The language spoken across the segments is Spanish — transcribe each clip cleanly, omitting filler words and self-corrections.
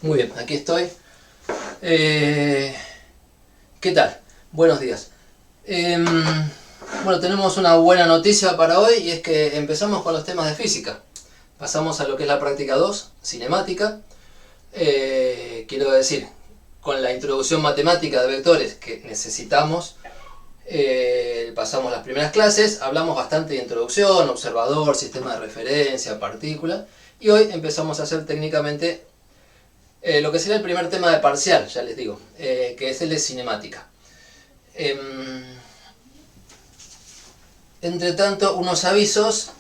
Muy bien, aquí estoy. ¿Qué tal? Buenos días. Bueno, tenemos una buena noticia para hoy y es que empezamos con los temas de física. Pasamos a lo que es la práctica 2, cinemática. Quiero decir, con la introducción matemática de vectores que necesitamos, pasamos las primeras clases, hablamos bastante de introducción, observador, sistema de referencia, partícula, y hoy empezamos a hacer técnicamente lo que sería el primer tema de parcial, ya les digo, que es el de cinemática. Entre tanto, unos avisos.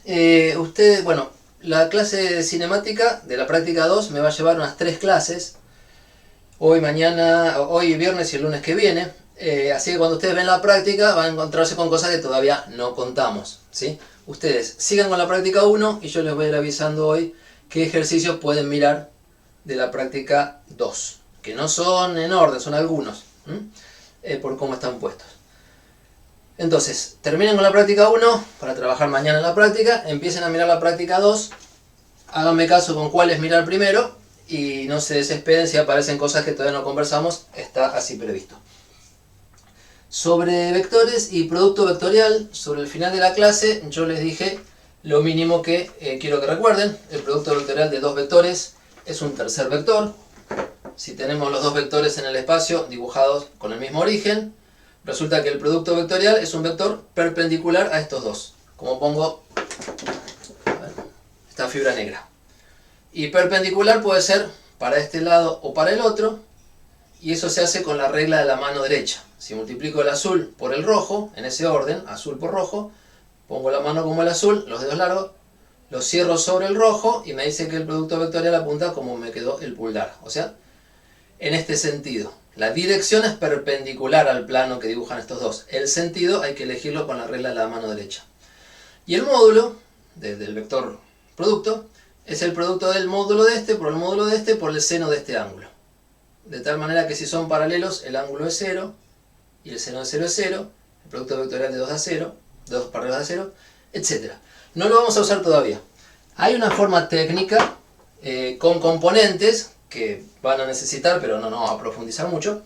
Ustedes, bueno, la clase de cinemática de la práctica 2 me va a llevar unas 3 clases. Hoy, mañana, hoy viernes y el lunes que viene. Así que cuando ustedes ven la práctica van a encontrarse con cosas que todavía no contamos, ¿sí? Ustedes sigan con la práctica 1 y yo les voy a ir avisando hoy qué ejercicios pueden mirar de la práctica 2. Que no son en orden, son algunos, por cómo están puestos. Entonces, terminen con la práctica 1 para trabajar mañana en la práctica. Empiecen a mirar la práctica 2. Háganme caso con cuál es mirar primero. Y no se desesperen si aparecen cosas que todavía no conversamos. Está así previsto. Sobre vectores y producto vectorial, sobre el final de la clase, yo les dije lo mínimo que quiero que recuerden. El producto vectorial de dos vectores es un tercer vector. Si tenemos los dos vectores en el espacio dibujados con el mismo origen, resulta que el producto vectorial es un vector perpendicular a estos dos. Como pongo esta fibra negra. Y perpendicular puede ser para este lado o para el otro. Y eso se hace con la regla de la mano derecha. Si multiplico el azul por el rojo, en ese orden, azul por rojo, pongo la mano como el azul, los dedos largos, los cierro sobre el rojo y me dice que el producto vectorial apunta como me quedó el pulgar. O sea, en este sentido. La dirección es perpendicular al plano que dibujan estos dos. El sentido hay que elegirlo con la regla de la mano derecha. Y el módulo del vector producto es el producto del módulo de este por el módulo de este por el seno de este ángulo. De tal manera que si son paralelos, el ángulo es 0 y el seno de 0 es 0. El producto vectorial de 2 da 0, de dos paralelos da 0, etc. No lo vamos a usar todavía. Hay una forma técnica con componentes que van a necesitar, pero no vamos a profundizar mucho.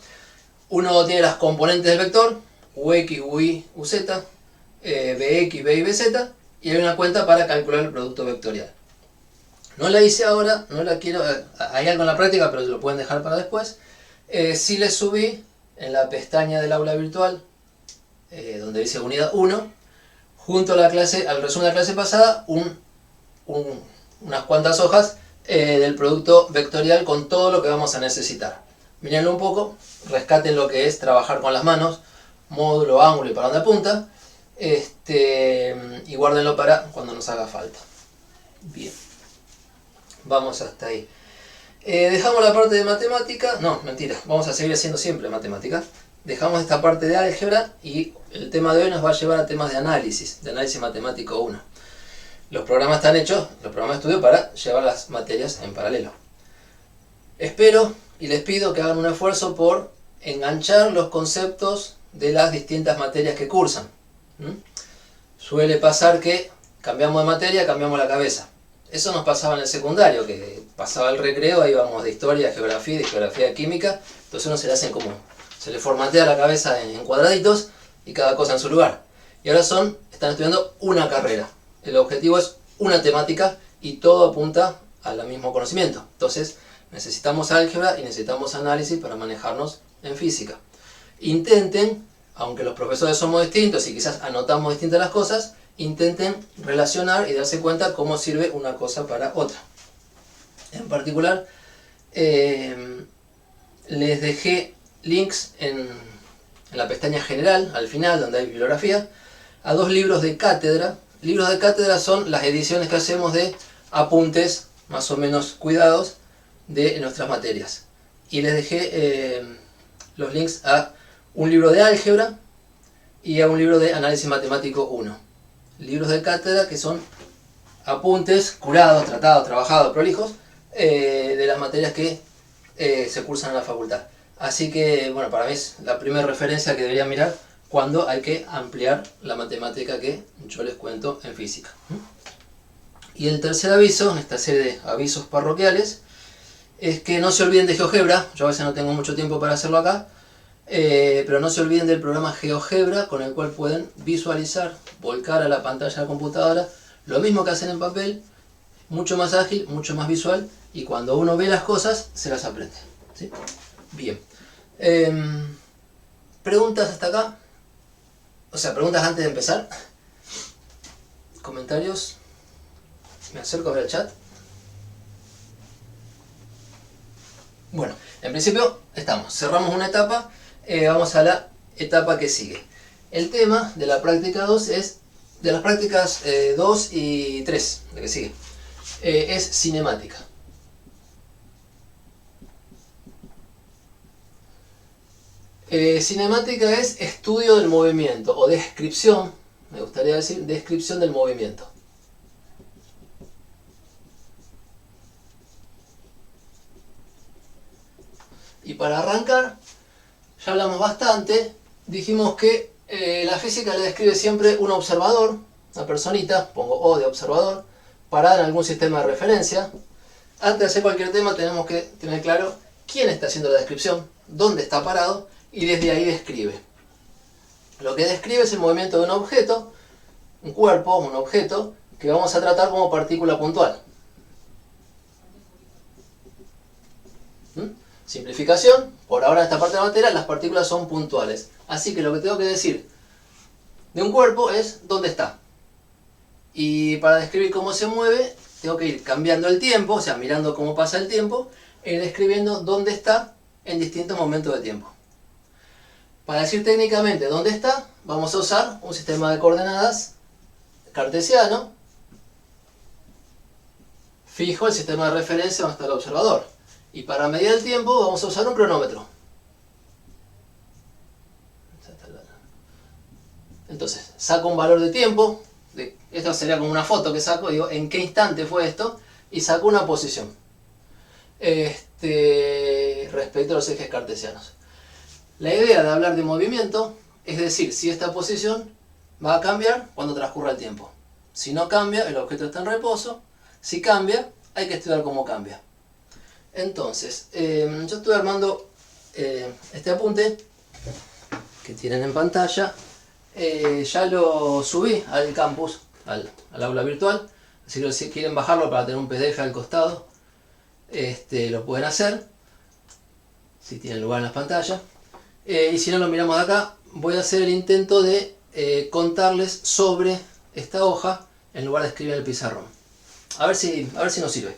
Uno tiene las componentes del vector, ux, uy, uz, bx, by, bz, y hay una cuenta para calcular el producto vectorial. No la hice ahora, no la quiero, hay algo en la práctica, pero lo pueden dejar para después. Sí les subí en la pestaña del aula virtual, donde dice unidad 1, junto a la clase, al resumen de la clase pasada, unas cuantas hojas del producto vectorial con todo lo que vamos a necesitar. Mírenlo un poco, rescaten lo que es trabajar con las manos, módulo, ángulo y para dónde apunta, y guárdenlo para cuando nos haga falta. Bien, vamos hasta ahí. Dejamos la parte de matemática, no, mentira, vamos a seguir haciendo siempre matemática. Dejamos esta parte de álgebra y el tema de hoy nos va a llevar a temas de análisis matemático 1. Los programas están hechos, los programas de estudio para llevar las materias en paralelo. Espero y les pido que hagan un esfuerzo por enganchar los conceptos de las distintas materias que cursan. Suele pasar que cambiamos de materia, cambiamos la cabeza. Eso nos pasaba en el secundario, que pasaba el recreo, ahí íbamos de historia, de geografía, de química, entonces uno se le hacen como, se le formatea la cabeza en cuadraditos y cada cosa en su lugar. Y ahora están estudiando una carrera. El objetivo es una temática y todo apunta al mismo conocimiento. Entonces necesitamos álgebra y necesitamos análisis para manejarnos en física. Intenten, aunque los profesores somos distintos y quizás anotamos distintas las cosas, intenten relacionar y darse cuenta cómo sirve una cosa para otra. En particular, les dejé links en la pestaña general, al final, donde hay bibliografía, a 2 libros de cátedra. Libros de cátedra son las ediciones que hacemos de apuntes más o menos cuidados de nuestras materias. Y les dejé los links a un libro de álgebra y a un libro de análisis matemático 1. Libros de cátedra que son apuntes curados, tratados, trabajados, prolijos de las materias que se cursan en la facultad. Así que, bueno, para mí es la primera referencia que deberían mirar cuando hay que ampliar la matemática que yo les cuento en física. Y el tercer aviso, en esta serie de avisos parroquiales, es que no se olviden de GeoGebra. Yo a veces no tengo mucho tiempo para hacerlo acá, pero no se olviden del programa GeoGebra, con el cual pueden visualizar, volcar a la pantalla de la computadora lo mismo que hacen en papel, mucho más ágil, mucho más visual, y cuando uno ve las cosas se las aprende, ¿sí? Bien. ¿Preguntas hasta acá? O sea, preguntas antes de empezar. ¿Comentarios? Me acerco a ver el chat. Bueno, en principio estamos. Cerramos una etapa, vamos a la etapa que sigue. El tema de la práctica 2 es, de las prácticas 2 y 3, la que sigue, es cinemática. Cinemática es estudio del movimiento, o descripción, me gustaría decir, descripción del movimiento. Y para arrancar, ya hablamos bastante, dijimos que la física le describe siempre un observador, una personita, pongo O de observador, parada en algún sistema de referencia. Antes de hacer cualquier tema tenemos que tener claro quién está haciendo la descripción, dónde está parado, y desde ahí describe. Lo que describe es el movimiento de un objeto, un cuerpo, un objeto, que vamos a tratar como partícula puntual. Simplificación, por ahora en esta parte de la materia las partículas son puntuales. Así que lo que tengo que decir de un cuerpo es dónde está. Y para describir cómo se mueve, tengo que ir cambiando el tiempo, o sea, mirando cómo pasa el tiempo, e ir describiendo dónde está en distintos momentos de tiempo. Para decir técnicamente dónde está, vamos a usar un sistema de coordenadas cartesiano. Fijo el sistema de referencia donde está el observador. Y para medir el tiempo vamos a usar un cronómetro. Entonces, saco un valor de tiempo. Esto sería como una foto que saco, digo, en qué instante fue esto, y saco una posición respecto a los ejes cartesianos. La idea de hablar de movimiento es decir si esta posición va a cambiar cuando transcurra el tiempo. Si no cambia, el objeto está en reposo. Si cambia, hay que estudiar cómo cambia. Entonces, yo estuve armando este apunte que tienen en pantalla. Ya lo subí al campus, al aula virtual. Así que si quieren bajarlo para tener un PDF al costado, lo pueden hacer, si tienen lugar en las pantallas. Y si no, lo miramos de acá. Voy a hacer el intento de contarles sobre esta hoja en lugar de escribir en el pizarrón. A ver si nos sirve.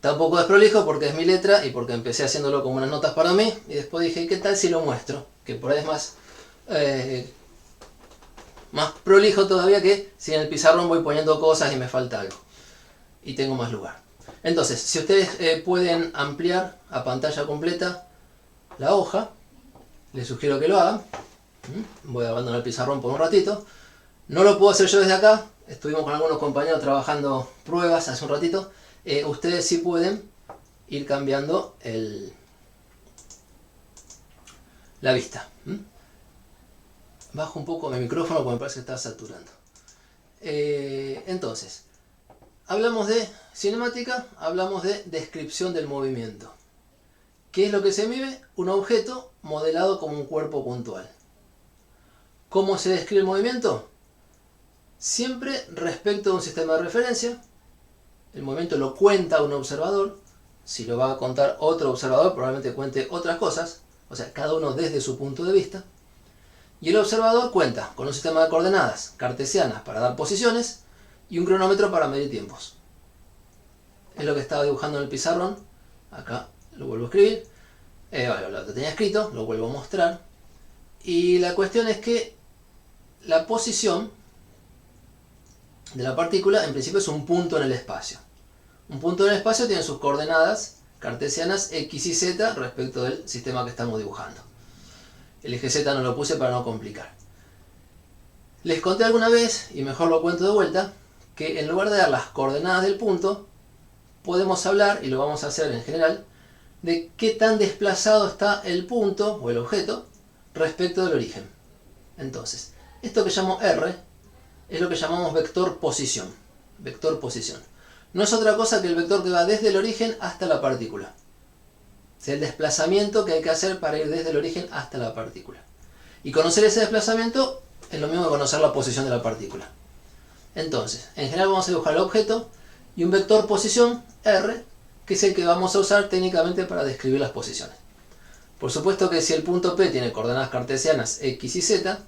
Tampoco desprolijo porque es mi letra y porque empecé haciéndolo como unas notas para mí. Y después dije, ¿qué tal si lo muestro? Que por ahí es más prolijo todavía que si en el pizarrón voy poniendo cosas y me falta algo. Y tengo más lugar. Entonces, si ustedes pueden ampliar a pantalla completa la hoja, les sugiero que lo hagan. Voy a abandonar el pizarrón por un ratito. No lo puedo hacer yo desde acá. Estuvimos con algunos compañeros trabajando pruebas hace un ratito. Ustedes sí pueden ir cambiando la vista. Bajo un poco mi micrófono porque me parece que está saturando. Entonces, hablamos de cinemática, hablamos de descripción del movimiento. ¿Qué es lo que se mide? Un objeto modelado como un cuerpo puntual. ¿Cómo se describe el movimiento? Siempre respecto de un sistema de referencia. El movimiento lo cuenta un observador. Si lo va a contar otro observador, probablemente cuente otras cosas. O sea, cada uno desde su punto de vista. Y el observador cuenta con un sistema de coordenadas cartesianas para dar posiciones y un cronómetro para medir tiempos. Es lo que estaba dibujando en el pizarrón. Acá lo vuelvo a escribir. Lo que tenía escrito, lo vuelvo a mostrar. Y la cuestión es que la posición de la partícula en principio es un punto en el espacio. Un punto en el espacio tiene sus coordenadas cartesianas x y z respecto del sistema que estamos dibujando. El eje z no lo puse para no complicar. Les conté alguna vez, y mejor lo cuento de vuelta, que en lugar de dar las coordenadas del punto, podemos hablar, y lo vamos a hacer en general, de qué tan desplazado está el punto o el objeto respecto del origen. Entonces, esto que llamo R es lo que llamamos vector posición. Vector posición. no es otra cosa que el vector que va desde el origen hasta la partícula. O sea, el desplazamiento que hay que hacer para ir desde el origen hasta la partícula. Y conocer ese desplazamiento es lo mismo que conocer la posición de la partícula. Entonces, en general vamos a dibujar el objeto y un vector posición, R, que es el que vamos a usar técnicamente para describir las posiciones. Por supuesto que si el punto P tiene coordenadas cartesianas X y Z,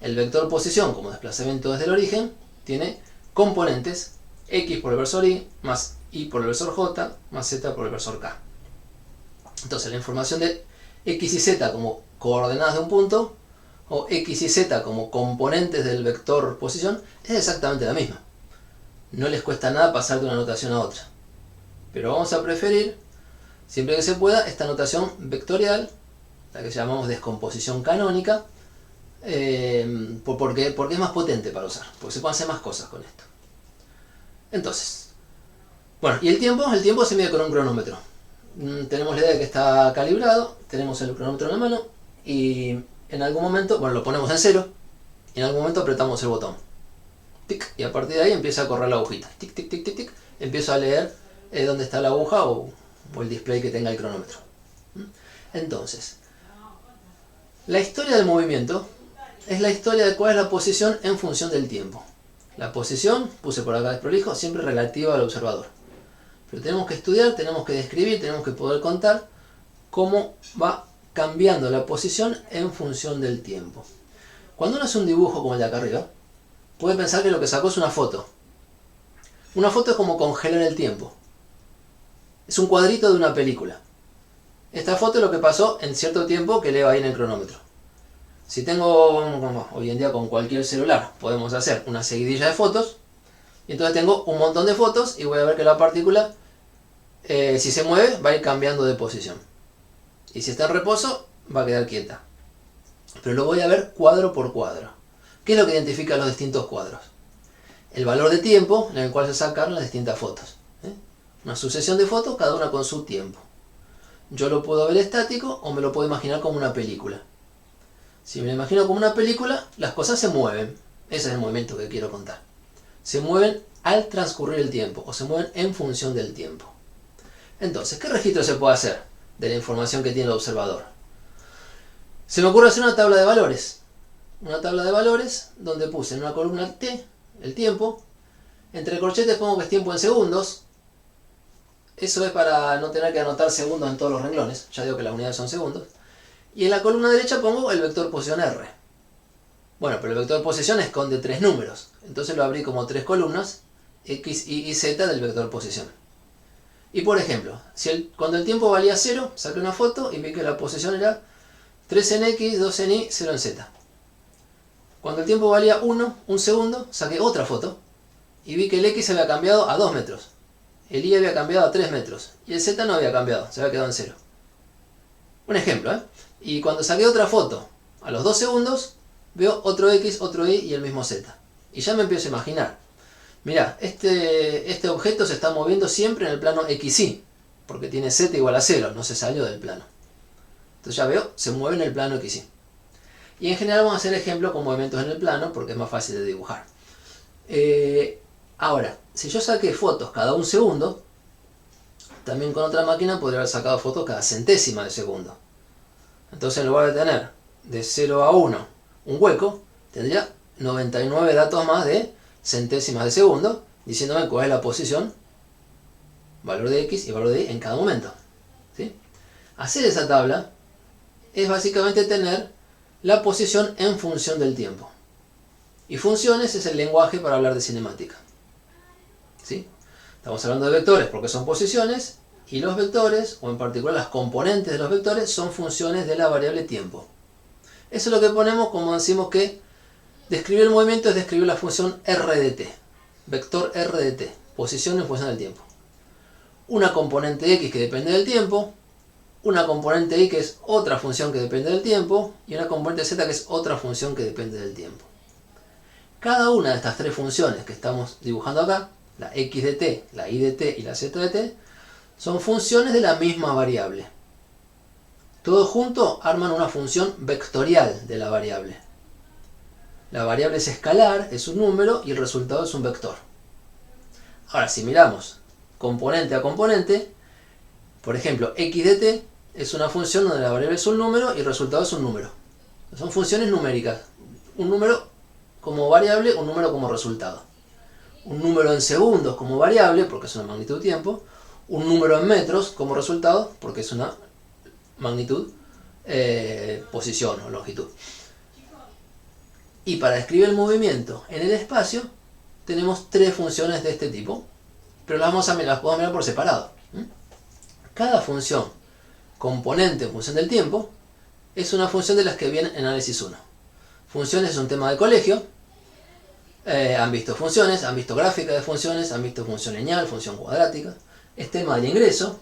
el vector posición como desplazamiento desde el origen tiene componentes X por el versor Y, más Y por el versor J, más Z por el versor K. Entonces la información de X y Z como coordenadas de un punto, o X y Z como componentes del vector posición, es exactamente la misma. No les cuesta nada pasar de una notación a otra. Pero vamos a preferir, siempre que se pueda, esta notación vectorial, la que llamamos descomposición canónica, porque es más potente para usar, porque se pueden hacer más cosas con esto. Entonces, bueno, y el tiempo se mide con un cronómetro. Tenemos la idea de que está calibrado, tenemos el cronómetro en la mano y en algún momento, bueno, lo ponemos en cero y en algún momento apretamos el botón. Tic, y a partir de ahí empieza a correr la agujita. Tic, tic, tic, tic, tic. Empiezo a leer dónde está la aguja o el display que tenga el cronómetro. Entonces, la historia del movimiento es la historia de cuál es la posición en función del tiempo. La posición, puse por acá desprolijo, siempre relativa al observador. Pero tenemos que estudiar, tenemos que describir, tenemos que poder contar cómo va cambiando la posición en función del tiempo. Cuando uno hace un dibujo como el de acá arriba, puede pensar que lo que sacó es una foto. Una foto es como congelar el tiempo. Es un cuadrito de una película. Esta foto es lo que pasó en cierto tiempo que leo ahí en el cronómetro. Si tengo, hoy en día con cualquier celular, podemos hacer una seguidilla de fotos. Y entonces tengo un montón de fotos y voy a ver que la partícula, si se mueve, va a ir cambiando de posición. Y si está en reposo, va a quedar quieta. Pero lo voy a ver cuadro por cuadro. ¿Qué es lo que identifica los distintos cuadros? El valor de tiempo en el cual se sacaron las distintas fotos. Una sucesión de fotos, cada una con su tiempo. Yo lo puedo ver estático o me lo puedo imaginar como una película. Si me lo imagino como una película, las cosas se mueven. Ese es el movimiento que quiero contar. Se mueven al transcurrir el tiempo o se mueven en función del tiempo. Entonces, ¿qué registro se puede hacer de la información que tiene el observador? Se me ocurre hacer una tabla de valores. Una tabla de valores donde puse en una columna T, el tiempo. Entre corchetes pongo que es tiempo en segundos. Eso es para no tener que anotar segundos en todos los renglones. Ya digo que las unidades son segundos. Y en la columna derecha pongo el vector posición R. Bueno, pero el vector posición esconde 3 números. Entonces lo abrí como 3 columnas, X, Y y Z del vector posición. Y por ejemplo, cuando el tiempo valía 0, saqué una foto y vi que la posición era 3 en X, 2 en Y, 0 en Z. Cuando el tiempo valía 1, un segundo, saqué otra foto y vi que el X había cambiado a 2 metros. El Y había cambiado a 3 metros. Y el Z no había cambiado, se había quedado en 0. Un ejemplo, ¿eh? Y cuando saqué otra foto, a los 2 segundos, veo otro X, otro Y y el mismo Z. Y ya me empiezo a imaginar. Mirá, este objeto se está moviendo siempre en el plano XY, porque tiene Z igual a 0, no se salió del plano. Entonces ya veo, se mueve en el plano XY. Y en general vamos a hacer ejemplos con movimientos en el plano, porque es más fácil de dibujar. Ahora, si yo saqué fotos cada un segundo, también con otra máquina podría haber sacado fotos cada centésima de segundo. Entonces en lugar de tener de 0 a 1 un hueco, tendría 99 datos más de centésimas de segundo, diciéndome cuál es la posición, valor de X y valor de Y en cada momento. ¿Sí? Hacer esa tabla es básicamente tener la posición en función del tiempo. Y funciones es el lenguaje para hablar de cinemática. ¿Sí? Estamos hablando de vectores porque son posiciones, y los vectores, o en particular las componentes de los vectores, son funciones de la variable tiempo. Eso es lo que ponemos como decimos que describir el movimiento es describir la función r de t. Vector r de t, posición en función del tiempo. Una componente x que depende del tiempo, una componente y que es otra función que depende del tiempo, y una componente z que es otra función que depende del tiempo. Cada una de estas 3 funciones que estamos dibujando acá, la x de t, la y de t y la z de t, son funciones de la misma variable. Todos juntos arman una función vectorial de la variable. La variable es escalar, es un número y el resultado es un vector. Ahora, si miramos componente a componente, por ejemplo, x de t es una función donde la variable es un número y el resultado es un número. Son funciones numéricas. Un número como variable, un número como resultado. Un número en segundos como variable, porque es una magnitud de tiempo. Un número en metros como resultado, porque es una magnitud, posición o longitud. Y para describir el movimiento en el espacio, tenemos tres funciones de este tipo, pero las podemos mirar por separado. Cada función componente en función del tiempo es una función de las que viene en análisis 1. Funciones es un tema de colegio. Han visto funciones, han visto gráficas de funciones, han visto función lineal, función cuadrática. Es tema de ingreso.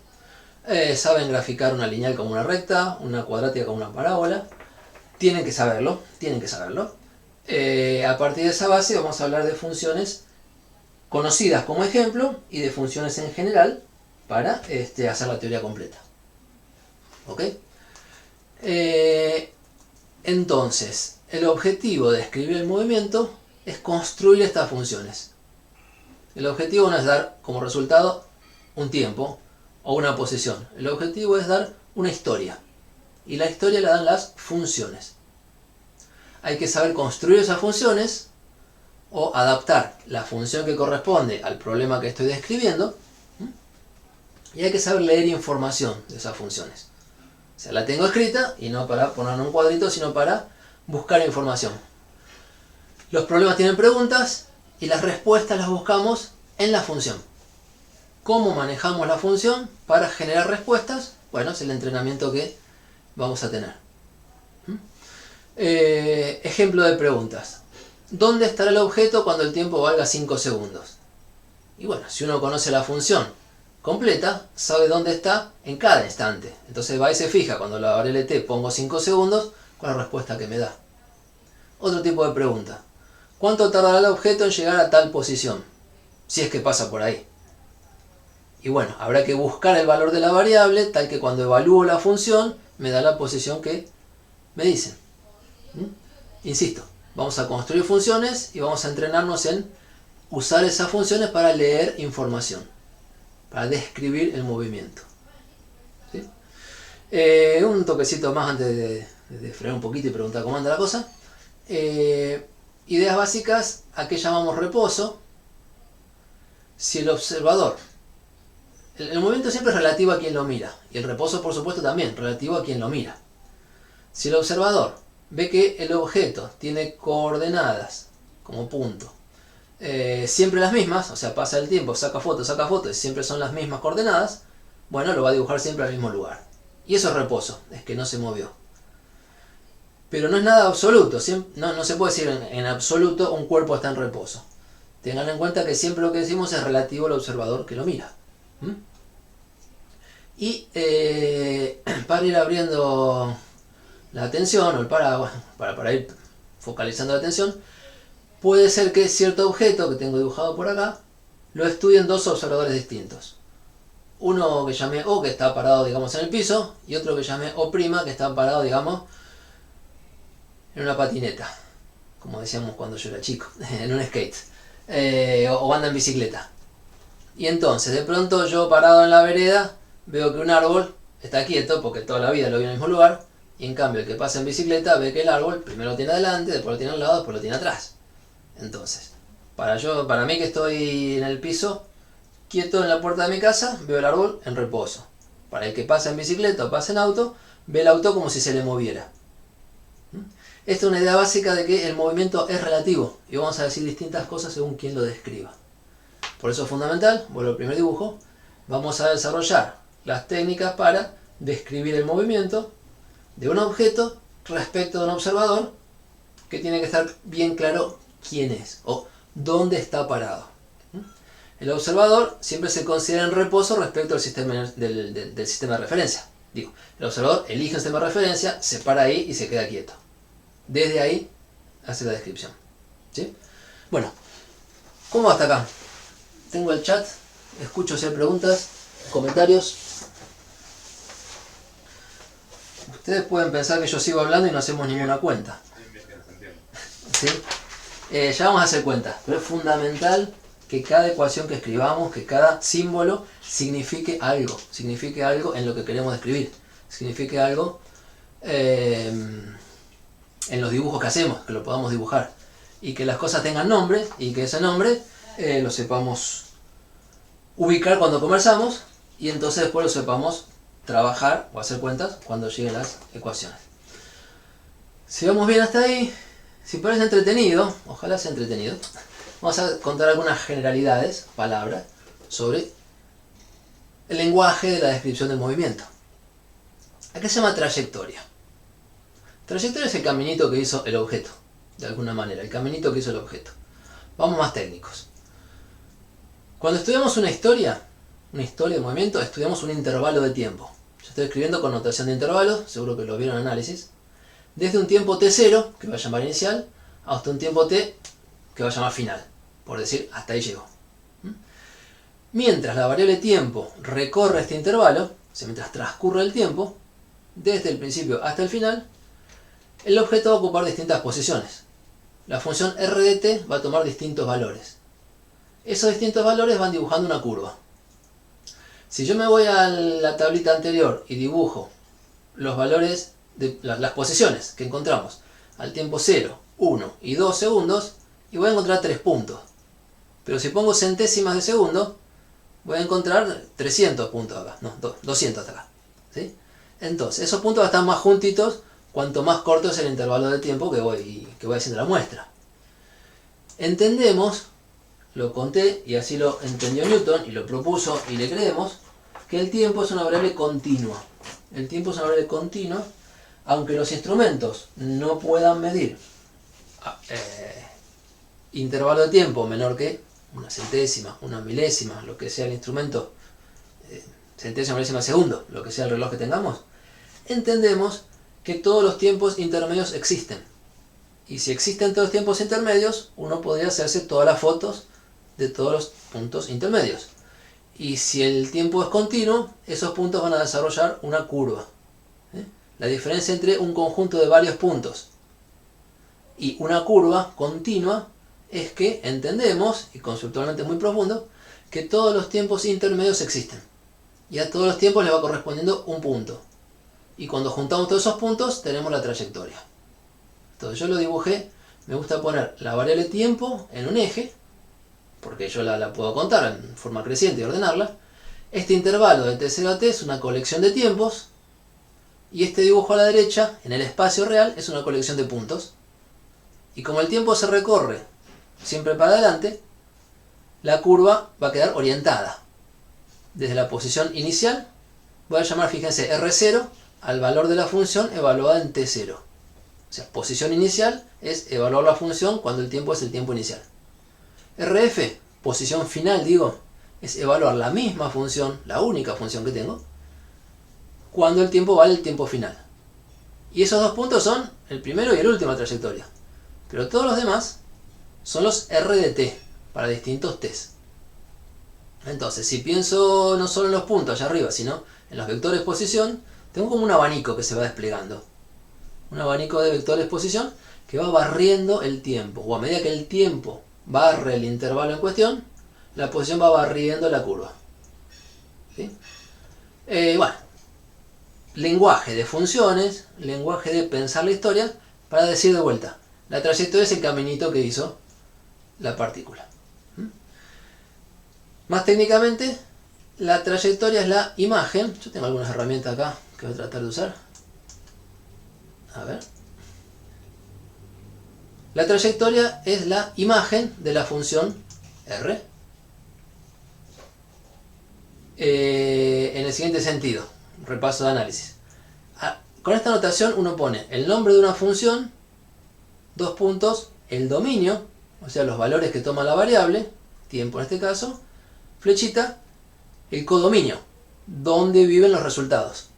Saben graficar una lineal como una recta, una cuadrática como una parábola. Tienen que saberlo, tienen que saberlo. A partir de esa base vamos a hablar de funciones conocidas como ejemplo y de funciones en general para hacer la teoría completa. ¿Ok? Entonces, el objetivo de escribir el movimiento es construir estas funciones. El objetivo no es dar como resultado un tiempo o una posición. El objetivo es dar una historia. Y la historia la dan las funciones. Hay que saber construir esas funciones o adaptar la función que corresponde al problema que estoy describiendo. Y hay que saber leer información de esas funciones. O sea, la tengo escrita y no para ponerla en un cuadrito, sino para buscar información. Los problemas tienen preguntas y las respuestas las buscamos en la función. ¿Cómo manejamos la función para generar respuestas? Bueno, es el entrenamiento que vamos a tener. Ejemplo de preguntas. ¿Dónde estará el objeto cuando el tiempo valga 5 segundos? Y bueno, si uno conoce la función completa, sabe dónde está en cada instante. Entonces va y se fija, cuando la variable t pongo 5 segundos, con la respuesta que me da. Otro tipo de pregunta. ¿Cuánto tardará el objeto en llegar a tal posición? Si es que pasa por ahí. Y bueno, habrá que buscar el valor de la variable, tal que cuando evalúo la función, me da la posición que me dicen. Insisto, vamos a construir funciones y vamos a entrenarnos en usar esas funciones para leer información, para describir el movimiento. ¿Sí? Un toquecito más antes de frenar un poquito y preguntar cómo anda la cosa. Ideas básicas, ¿a qué llamamos reposo? Si el observador, el movimiento siempre es relativo a quien lo mira, y el reposo por supuesto también, relativo a quien lo mira. Si el observador ve que el objeto tiene coordenadas como punto, siempre las mismas, o sea, pasa el tiempo, saca fotos y siempre son las mismas coordenadas, bueno, lo va a dibujar siempre al mismo lugar. Y eso es reposo, es que no se movió. Pero no es nada absoluto, no se puede decir en absoluto un cuerpo está en reposo. Tengan en cuenta que siempre lo que decimos es relativo al observador que lo mira. Y para ir abriendo la atención, o para ir focalizando la atención, puede ser que cierto objeto que tengo dibujado por acá lo estudien dos observadores distintos. Uno que llame O, que está parado, digamos, en el piso, y otro que llame O', que está parado, digamos, en una patineta, como decíamos cuando yo era chico, en un skate, o anda en bicicleta. Y entonces, de pronto yo parado en la vereda, veo que un árbol está quieto, porque toda la vida lo vi en el mismo lugar, y en cambio el que pasa en bicicleta ve que el árbol primero lo tiene adelante, después lo tiene al lado, después lo tiene atrás. Entonces, para mí que estoy en el piso, quieto en la puerta de mi casa, veo el árbol en reposo. Para el que pasa en bicicleta o pasa en auto, ve el auto como si se le moviera. Esta es una idea básica de que el movimiento es relativo y vamos a decir distintas cosas según quien lo describa. Por eso es fundamental, vuelvo al primer dibujo, vamos a desarrollar las técnicas para describir el movimiento de un objeto respecto de un observador, que tiene que estar bien claro quién es o dónde está parado. El observador siempre se considera en reposo respecto al sistema del sistema de referencia. Digo, el observador elige un sistema de referencia, se para ahí y se queda quieto. Desde ahí hace la descripción. ¿Sí? Bueno, ¿cómo va hasta acá? Tengo el chat, escucho si hay preguntas, comentarios. Ustedes pueden pensar que yo sigo hablando y no hacemos ninguna cuenta. ¿Sí? Ya vamos a hacer cuentas, pero es fundamental que cada ecuación que escribamos, que cada símbolo signifique algo en lo que queremos describir, signifique algo en los dibujos que hacemos, que lo podamos dibujar, y que las cosas tengan nombre, y que ese nombre lo sepamos ubicar cuando conversamos, y entonces después lo sepamos trabajar o hacer cuentas cuando lleguen las ecuaciones. Si vamos bien hasta ahí, si parece entretenido, ojalá sea entretenido, vamos a contar algunas generalidades, palabras, sobre el lenguaje de la descripción del movimiento. ¿A qué se llama trayectoria? Trayectoria es el caminito que hizo el objeto, de alguna manera, el caminito que hizo el objeto. Vamos más técnicos. Cuando estudiamos una historia de movimiento, estudiamos un intervalo de tiempo. Yo estoy escribiendo con notación de intervalos, seguro que lo vieron en análisis. Desde un tiempo t0, que va a llamar inicial, hasta un tiempo t, que va a llamar final. Por decir, hasta ahí llegó. Mientras la variable tiempo recorre este intervalo, o sea, mientras transcurre el tiempo, desde el principio hasta el final, el objeto va a ocupar distintas posiciones. La función r de t va a tomar distintos valores. Esos distintos valores van dibujando una curva. Si yo me voy a la tablita anterior y dibujo los valores de las posiciones que encontramos al tiempo 0, 1 y 2 segundos, y voy a encontrar 3 puntos. Pero si pongo centésimas de segundo, voy a encontrar 300 puntos acá, no, 200 hasta acá. ¿Sí? Entonces, esos puntos van a estar más juntitos cuanto más corto es el intervalo de tiempo que voy haciendo la muestra. Entendemos, lo conté y así lo entendió Newton y lo propuso y le creemos, que el tiempo es una variable continua. El tiempo es una variable continua, aunque los instrumentos no puedan medir intervalo de tiempo menor que una centésima, una milésima, lo que sea el instrumento, centésima, milésima de segundo, lo que sea el reloj que tengamos, entendemos que todos los tiempos intermedios existen. Y si existen todos los tiempos intermedios, uno podría hacerse todas las fotos de todos los puntos intermedios. Y si el tiempo es continuo, esos puntos van a desarrollar una curva. La diferencia entre un conjunto de varios puntos y una curva continua es que entendemos, y conceptualmente muy profundo, que todos los tiempos intermedios existen. Y a todos los tiempos le va correspondiendo un punto. Y cuando juntamos todos esos puntos, tenemos la trayectoria. Entonces yo lo dibujé, me gusta poner la variable tiempo en un eje, porque yo la puedo contar en forma creciente y ordenarla. Este intervalo de t0 a t es una colección de tiempos, y este dibujo a la derecha, en el espacio real, es una colección de puntos. Y como el tiempo se recorre siempre para adelante, la curva va a quedar orientada. Desde la posición inicial, voy a llamar, fíjense, R0 al valor de la función evaluada en t0. O sea, posición inicial es evaluar la función cuando el tiempo es el tiempo inicial. RF, posición final, digo, es evaluar la misma función, la única función que tengo, cuando el tiempo vale el tiempo final. Y esos dos puntos son el primero y el último de trayectoria. Pero todos los demás son los R de t, para distintos t's. Entonces, si pienso no solo en los puntos allá arriba, sino en los vectores posición, tengo como un abanico que se va desplegando. Un abanico de vectores posición que va barriendo el tiempo. O a medida que el tiempo barre el intervalo en cuestión, la posición va barriendo la curva. ¿Sí? Bueno, lenguaje de funciones, lenguaje de pensar la historia, para decir de vuelta, la trayectoria es el caminito que hizo la partícula. Más técnicamente, la trayectoria es la imagen. Yo tengo algunas herramientas acá que voy a tratar de usar. A ver. La trayectoria es la imagen de la función R. En el siguiente sentido, repaso de análisis. Con esta notación uno pone el nombre de una función, dos puntos, el dominio, o sea los valores que toma la variable, tiempo en este caso, flechita, el codominio, donde viven los resultados.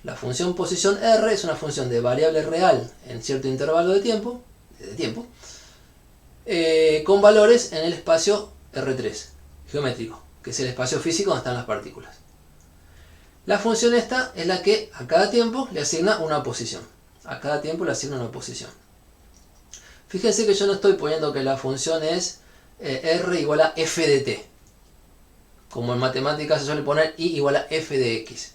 La función posición R es una función de variable real en cierto intervalo de tiempo, con valores en el espacio R3, geométrico, que es el espacio físico donde están las partículas. La función esta es la que a cada tiempo le asigna una posición. A cada tiempo le asigna una posición. Fíjense que yo no estoy poniendo que la función es R igual a f de t. Como en matemáticas se suele poner I igual a f de x.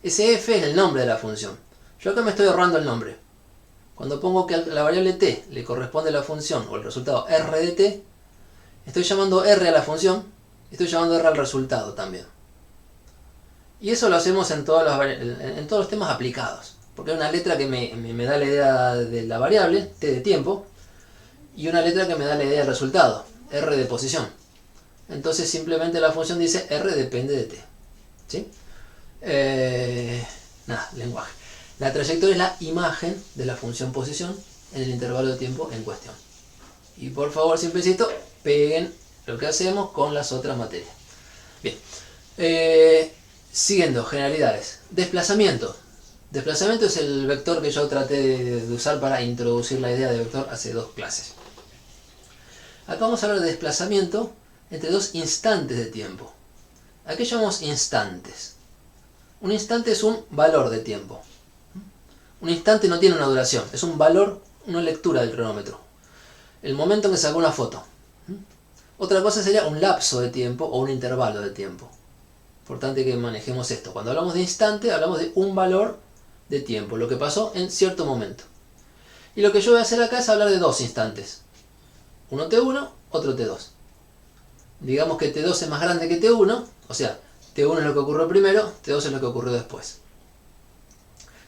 Ese f es el nombre de la función. Yo acá me estoy ahorrando el nombre. Cuando pongo que a la variable t le corresponde la función o el resultado r de t, estoy llamando r a la función, estoy llamando r al resultado también. Y eso lo hacemos en todos los temas aplicados. Porque hay una letra que me da la idea de la variable, t de tiempo, y una letra que me da la idea del resultado, r de posición. Entonces simplemente la función dice r depende de t. ¿Sí? Lenguaje. La trayectoria es la imagen de la función posición en el intervalo de tiempo en cuestión. Y por favor, siempre insisto, peguen lo que hacemos con las otras materias. Bien. Siguiendo, generalidades. Desplazamiento. Desplazamiento es el vector que yo traté de usar para introducir la idea de vector hace 2 clases. Acá vamos a hablar de desplazamiento entre 2 instantes de tiempo. ¿A qué llamamos instantes? Un instante es un valor de tiempo. Un instante no tiene una duración, es un valor, una lectura del cronómetro. El momento en que sacó una foto. Otra cosa sería un lapso de tiempo o un intervalo de tiempo. Importante que manejemos esto. Cuando hablamos de instante, hablamos de un valor de tiempo, lo que pasó en cierto momento. Y lo que yo voy a hacer acá es hablar de 2 instantes. Uno T1, otro T2. Digamos que T2 es más grande que T1, o sea, T1 es lo que ocurrió primero, T2 es lo que ocurrió después.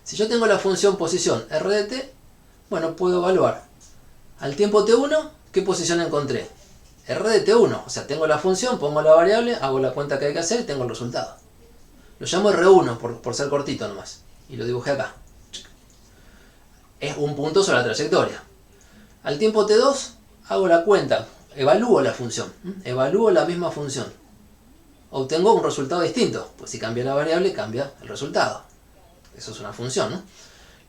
Si yo tengo la función posición r de t, bueno, puedo evaluar al tiempo T1 qué posición encontré. R de T1, o sea, tengo la función, pongo la variable, hago la cuenta que hay que hacer y tengo el resultado. Lo llamo R1 por ser cortito nomás. Y lo dibujé acá. Es un punto sobre la trayectoria. Al tiempo T2 hago la cuenta, evalúo la función, evalúo la misma función. Obtengo un resultado distinto, pues si cambia la variable cambia el resultado. Eso es una función, ¿no?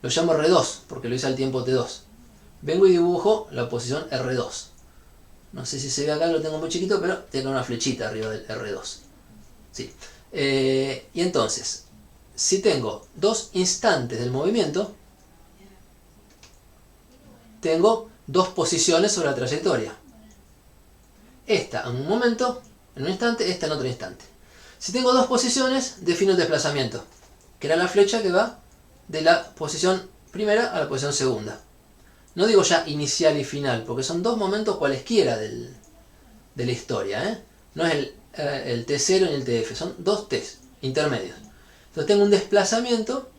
Lo llamo R2 porque lo hice al tiempo T2. Vengo y dibujo la posición R2. No sé si se ve acá, lo tengo muy chiquito, pero tengo una flechita arriba del R2. Sí. Y entonces, si tengo 2 instantes del movimiento, tengo 2 posiciones sobre la trayectoria. Esta en un momento, en un instante, esta en otro instante. Si tengo 2 posiciones, defino el desplazamiento, que era la flecha que va de la posición primera a la posición segunda. No digo ya inicial y final, porque son 2 momentos cualesquiera de la historia. No es el T0 ni el TF, son 2 T's intermedios. Entonces tengo un desplazamiento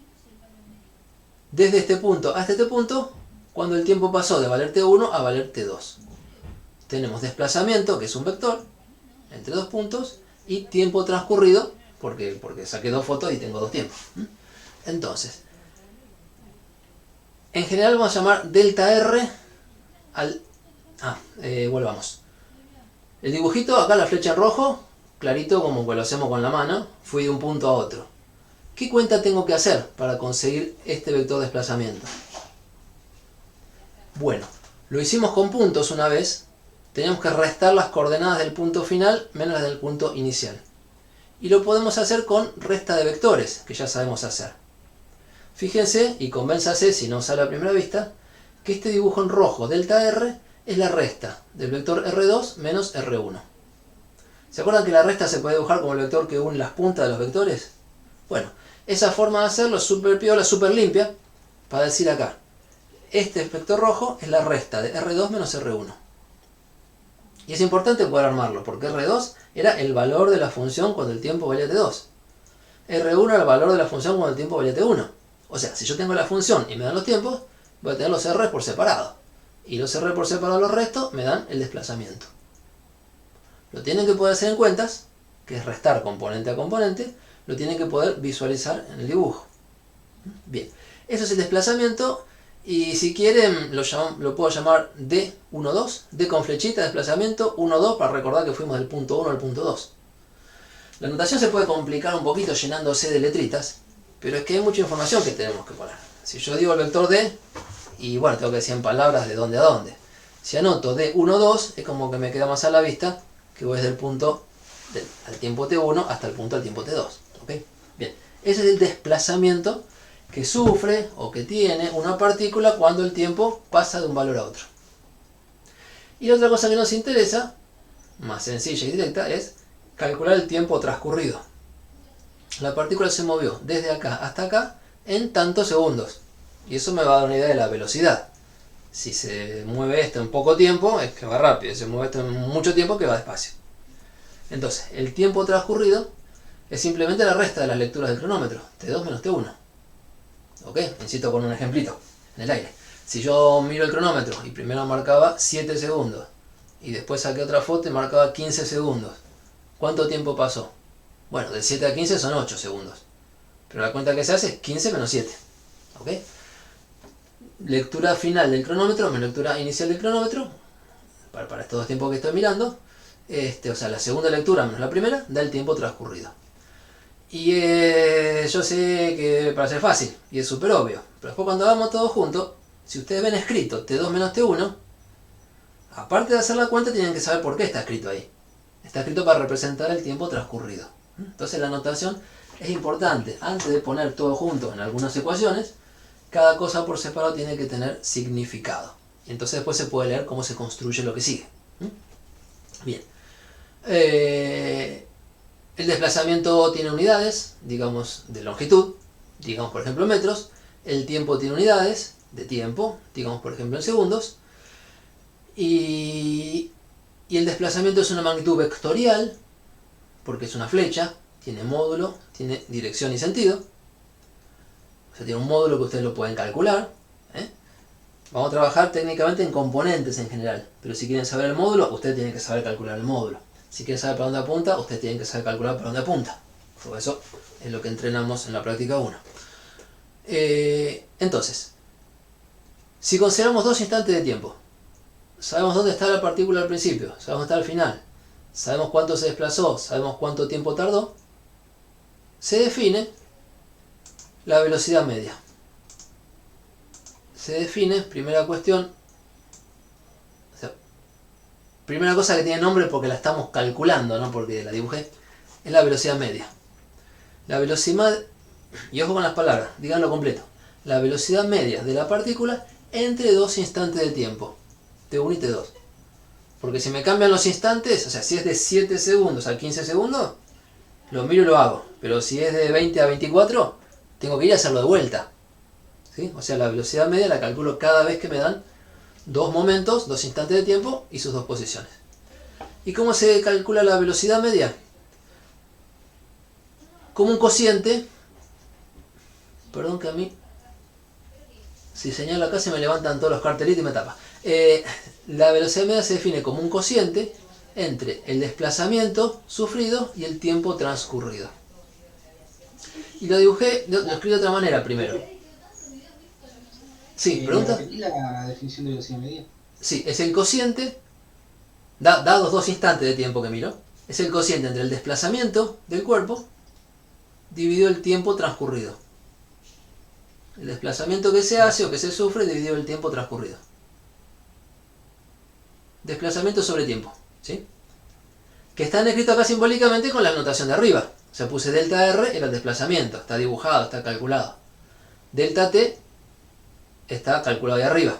desde este punto hasta este punto, cuando el tiempo pasó de valer T1 a valer T2. Tenemos desplazamiento, que es un vector, entre 2 puntos, y tiempo transcurrido, porque saqué 2 fotos y tengo 2 tiempos. Entonces, en general vamos a llamar delta R al... volvamos. El dibujito, acá la flecha en rojo, clarito como que lo hacemos con la mano, fui de un punto a otro. ¿Qué cuenta tengo que hacer para conseguir este vector de desplazamiento? Bueno, lo hicimos con puntos una vez. Teníamos que restar las coordenadas del punto final menos las del punto inicial. Y lo podemos hacer con resta de vectores, que ya sabemos hacer. Fíjense y convénzase, si no sale a primera vista, que este dibujo en rojo, delta R, es la resta del vector R2 menos R1. ¿Se acuerdan que la resta se puede dibujar como el vector que une las puntas de los vectores? Bueno, esa forma de hacerlo es súper piola, súper limpia, para decir acá, este vector rojo es la resta de R2 menos R1. Y es importante poder armarlo, porque R2 era el valor de la función cuando el tiempo valía T2. R1 era el valor de la función cuando el tiempo valía T1. O sea, si yo tengo la función y me dan los tiempos, voy a tener los R por separado. Y los R por separado, los restos, me dan el desplazamiento. Lo tienen que poder hacer en cuentas, que es restar componente a componente, lo tienen que poder visualizar en el dibujo. Bien, eso es el desplazamiento, y si quieren lo puedo llamar D12, D con flechita, desplazamiento 1,2, para recordar que fuimos del punto 1 al punto 2. La notación se puede complicar un poquito llenándose de letritas, pero es que hay mucha información que tenemos que poner. Si yo digo el vector D, y bueno, tengo que decir en palabras de dónde a dónde. Si anoto D12, es como que me queda más a la vista que voy desde el punto al tiempo T1 hasta el punto al tiempo T2. ¿Okay? Bien, ese es el desplazamiento que sufre o que tiene una partícula cuando el tiempo pasa de un valor a otro. Y la otra cosa que nos interesa más sencilla y directa es calcular el tiempo transcurrido. La partícula se movió desde acá hasta acá en tantos segundos. Y eso me va a dar una idea de la velocidad. Si se mueve esto en poco tiempo, es que va rápido. Si se mueve esto en mucho tiempo, que va despacio. Entonces, el tiempo transcurrido es simplemente la resta de las lecturas del cronómetro. T2 menos T1. ¿Ok? Insisto con un ejemplito en el aire. Si yo miro el cronómetro y primero marcaba 7 segundos y después saqué otra foto y marcaba 15 segundos, ¿cuánto tiempo pasó? Bueno, de 7 a 15 son 8 segundos. Pero la cuenta que se hace es 15 menos 7. ¿Ok? Lectura final del cronómetro menos lectura inicial del cronómetro, para estos dos tiempos que estoy mirando, o sea, la segunda lectura menos la primera, da el tiempo transcurrido. Y yo sé que parece fácil, y es súper obvio, pero después cuando hagamos todo juntos, si ustedes ven escrito T2 menos T1, aparte de hacer la cuenta, tienen que saber por qué está escrito ahí. Está escrito para representar el tiempo transcurrido. Entonces la notación es importante. Antes de poner todo junto en algunas ecuaciones, cada cosa por separado tiene que tener significado. Y entonces después se puede leer cómo se construye lo que sigue. Bien. El desplazamiento tiene unidades, digamos, de longitud, digamos por ejemplo metros. El tiempo tiene unidades de tiempo, digamos por ejemplo en segundos. Y el desplazamiento es una magnitud vectorial, porque es una flecha, tiene módulo, tiene dirección y sentido. O sea, tiene un módulo que ustedes lo pueden calcular. Vamos a trabajar técnicamente en componentes en general, pero si quieren saber el módulo, ustedes tienen que saber calcular el módulo. Si quieren saber para dónde apunta, ustedes tienen que saber calcular para dónde apunta. Por eso es lo que entrenamos en la práctica 1. Entonces, si consideramos dos instantes de tiempo, sabemos dónde está la partícula al principio, sabemos dónde está al final, sabemos cuánto se desplazó, sabemos cuánto tiempo tardó, se define la velocidad media. Se define, primera cuestión, o sea, primera cosa que tiene nombre porque la estamos calculando, no porque la dibujé, es la velocidad media. La velocidad, y ojo con las palabras, díganlo completo, la velocidad media de la partícula entre dos instantes de tiempo, T1 y T2. Porque si me cambian los instantes, o sea, si es de 7 segundos a 15 segundos, lo miro y lo hago. Pero si es de 20 a 24, tengo que ir a hacerlo de vuelta. ¿Sí? O sea, la velocidad media la calculo cada vez que me dan dos momentos, dos instantes de tiempo y sus dos posiciones. ¿Y cómo se calcula la velocidad media? Como un cociente. Perdón que a mí, si señalo acá se me levantan todos los cartelitos y me tapa. La velocidad media se define como un cociente entre el desplazamiento sufrido y el tiempo transcurrido. Y lo dibujé, lo escribí de otra manera primero. Sí, ¿pregunta? ¿Repetí la definición de velocidad media? Sí, es el cociente, dados dos instantes de tiempo que miro, es el cociente entre el desplazamiento del cuerpo dividido el tiempo transcurrido. El desplazamiento que se hace o que se sufre dividido el tiempo transcurrido. Desplazamiento sobre tiempo, ¿sí? Que están escritos acá simbólicamente con la notación de arriba. O sea, puse delta R, era el desplazamiento, está dibujado, está calculado. Delta T está calculado ahí arriba.